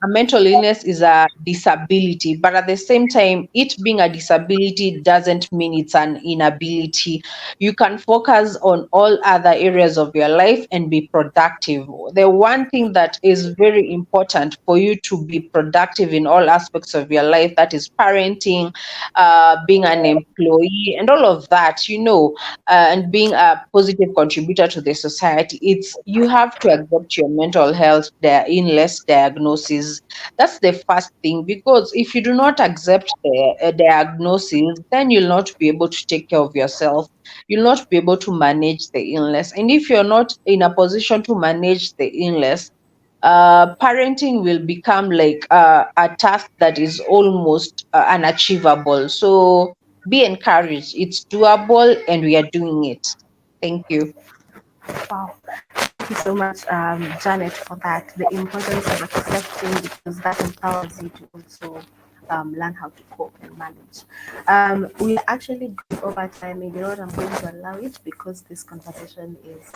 mental illness is a disability, but at the same time, it being a disability doesn't mean it's an inability. You can focus on all other areas of your life and be productive. The one thing that is very important for you to be productive in all aspects of your life, that is parenting, being an employee, and all of that, and being a positive contributor to the society. It's you have to accept your mental health, their illness diagnosis. That's the first thing, because if you do not accept the diagnosis, then you'll not be able to take care of yourself. You'll not be able to manage the illness. And if you're not in a position to manage the illness, parenting will become like a task that is almost unachievable. So be encouraged. It's doable and we are doing it. Thank you. Wow. Thank you so much, Janet, for that. The importance of accepting, because that empowers you to also learn how to cope and manage. We are actually going over time. You know what? I'm going to allow it because this conversation is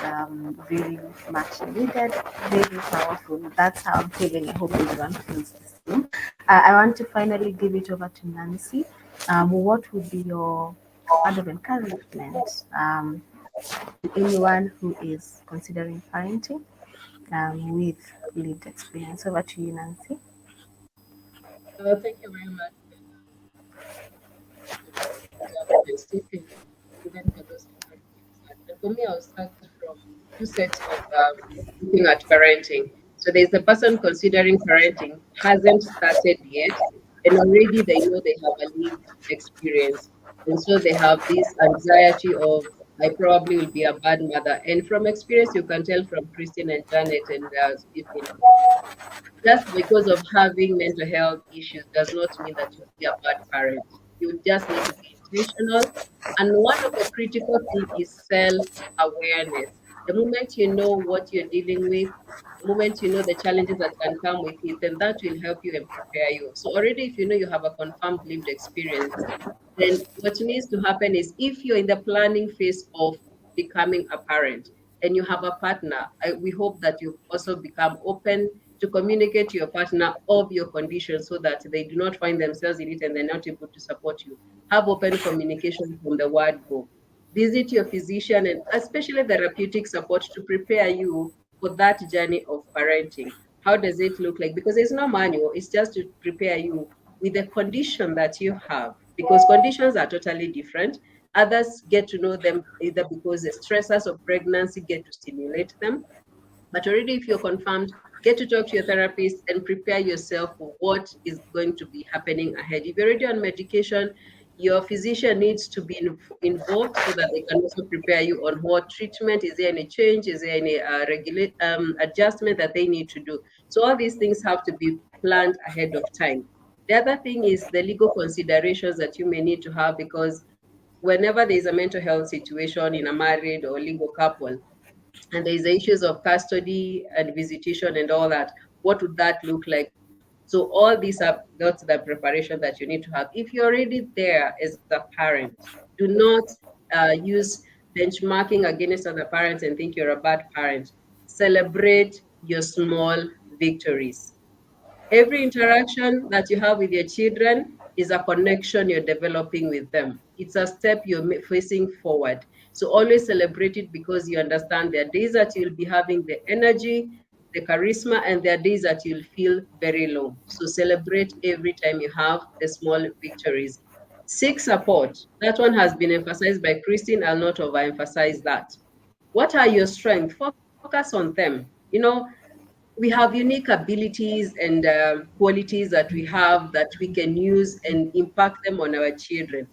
very much needed, very powerful. That's how I'm feeling. I hope everyone feels the same. I want to finally give it over to Nancy. What would be your word of encouragement to anyone who is considering parenting with lived experience? Over to you, Nancy. Thank you very much for the statement given for those encouragements. And for me, I'll start from two sets of looking at parenting. So there's the person considering parenting hasn't started yet, and already they know they have a lived experience, and so they have this anxiety of I probably will be a bad mother. And from experience, you can tell from Christine and Janet and Stephen, just because of having mental health issues does not mean that you'll be a bad parent. You just need to be intentional. And one of the critical things is self-awareness. The moment you know what you're dealing with, the moment you know the challenges that can come with it, then that will help you and prepare you. So already if you know you have a confirmed lived experience, then what needs to happen is if you're in the planning phase of becoming a parent and you have a partner, we hope that you also become open to communicate to your partner of your condition so that they do not find themselves in it and they're not able to support you. Have open communication from the word go. Visit your physician and especially therapeutic support to prepare you for that journey of parenting. How does it look like? Because there's no manual, it's just to prepare you with the condition that you have, because conditions are totally different. Others get to know them either because the stressors of pregnancy get to stimulate them, but already, if you're confirmed, get to talk to your therapist and prepare yourself for what is going to be happening ahead. If you're already on medication, your physician needs to be involved so that they can also prepare you on what treatment. Is there any change? Is there any adjustment that they need to do? So all these things have to be planned ahead of time. The other thing is the legal considerations that you may need to have, because whenever there is a mental health situation in a married or legal couple, and there's the issues of custody and visitation and all that, what would that look like? So all these are that's the preparation that you need to have. If you're already there as a parent, do not use benchmarking against other parents and think you're a bad parent. celebrate your small victories. Every interaction that you have with your children is a connection you're developing with them. It's a step you're facing forward. So always celebrate it, because you understand there are days that you'll be having the energy, the charisma, and there are days that you'll feel very low. So celebrate every time you have the small victories. Seek support. That one has been emphasized by Christine. I'll not overemphasize that. What are your strengths? Focus on them. We have unique abilities and qualities that we have that we can use and impact them on our children.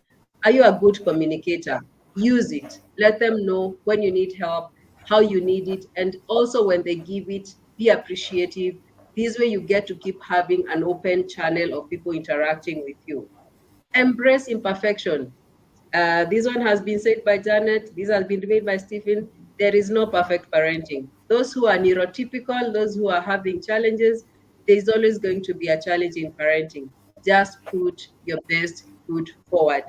Are you a good communicator? Use it. Let them know when you need help, how you need it, and also when they give it, be appreciative. This way, you get to keep having an open channel of people interacting with you. Embrace imperfection. This one has been said by Janet. This has been made by Stephen. There is no perfect parenting. Those who are neurotypical, those who are having challenges, there's always going to be a challenge in parenting. Just put your best foot forward.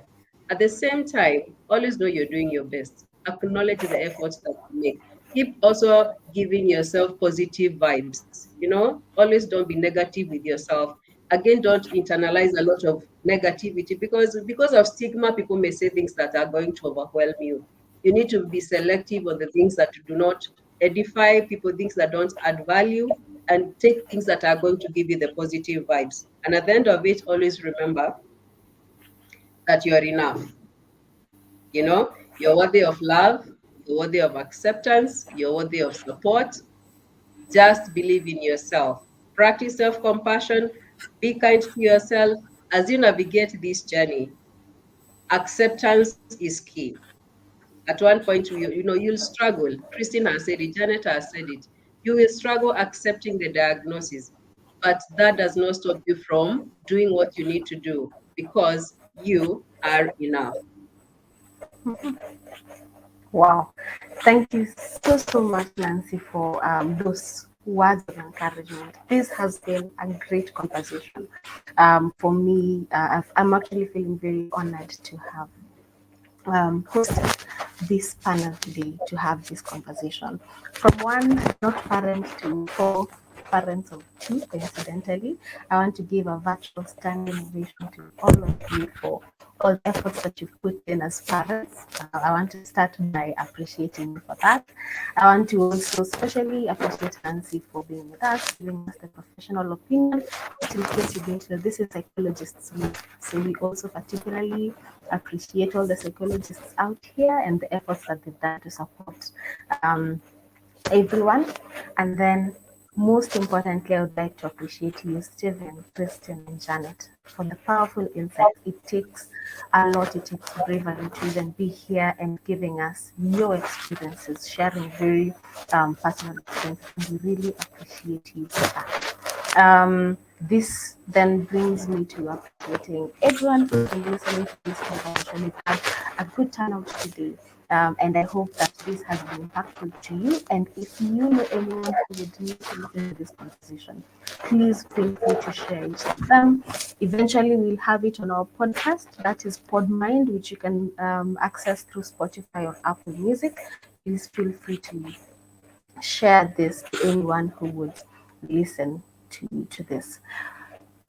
At the same time, always know you're doing your best. Acknowledge the efforts that you make. Keep also giving yourself positive vibes. Always don't be negative with yourself. Again, don't internalize a lot of negativity, because of stigma, people may say things that are going to overwhelm you. You need to be selective on the things that do not edify people, things that don't add value, and take things that are going to give you the positive vibes. And at the end of it, always remember that you are enough. You're worthy of love, you're worthy of acceptance, you're worthy of support. Just believe in yourself. Practice self-compassion. Be kind to yourself. As you navigate this journey, acceptance is key. At one point, you'll struggle. Christine has said it, Janet has said it. You will struggle accepting the diagnosis, but that does not stop you from doing what you need to do, because you are enough. Wow. Thank you so much, Nancy, for those words of encouragement. This has been a great conversation. For me, I'm actually feeling very honored to have hosted this panel today, to have this conversation. From one not parent to four parents of two, coincidentally, I want to give a virtual standing ovation to all of you for all the efforts that you've put in as parents. I want to start by appreciating you for that. I want to also especially appreciate Nancy for being with us, giving us the professional opinion. Which in case you didn't know, this is Psychologists Week. So we also particularly appreciate all the psychologists out here and the efforts that they've done to support everyone. And then, most importantly, I would like to appreciate you, Stephen, Christian, and Janet, for the powerful insights. It takes a lot, it takes bravery to even be here and giving us your experiences, sharing very personal experiences. We really appreciate you for that. This then brings me to appreciating everyone who's been listening to this conversation. We've had a good turnout today. And I hope that this has been impactful to you. And if you know anyone who would need to listen to this conversation, please feel free to share it with them. Eventually, we'll have it on our podcast. That is PodMind, which you can access through Spotify or Apple Music. Please feel free to share this to anyone who would listen to this.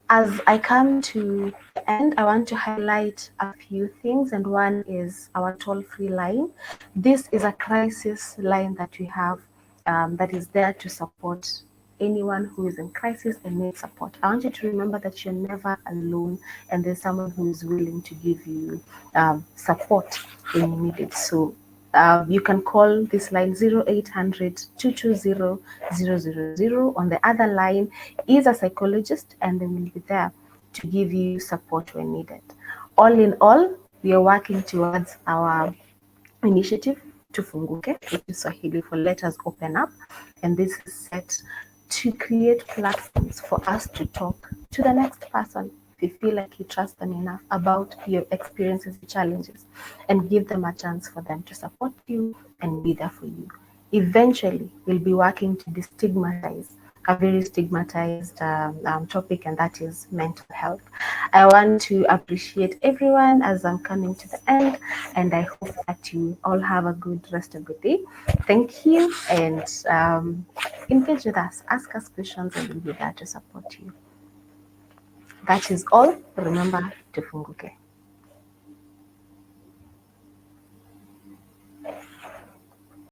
As I come to the end, I want to highlight a few things, and one is our toll-free line. This is a crisis line that we have that is there to support anyone who is in crisis and needs support. I want you to remember that you're never alone, and there's someone who is willing to give you support when you need it. So you can call this line 0800 220 000. On the other line is a psychologist, and they will be there to give you support when needed. All in all, we are working towards our initiative Tufunguke, which is Swahili for Let Us Open Up, and this is set to create platforms for us to talk to the next person if you feel like you trust them enough about your experiences and challenges, and give them a chance for them to support you and be there for you. Eventually, we'll be working to destigmatize a very stigmatized topic, and that is mental health. I want to appreciate everyone as I'm coming to the end, and I hope that you all have a good rest of the day. Thank you, and engage with us, ask us questions, and we'll be there to support you. That is all. Remember, tufunguke.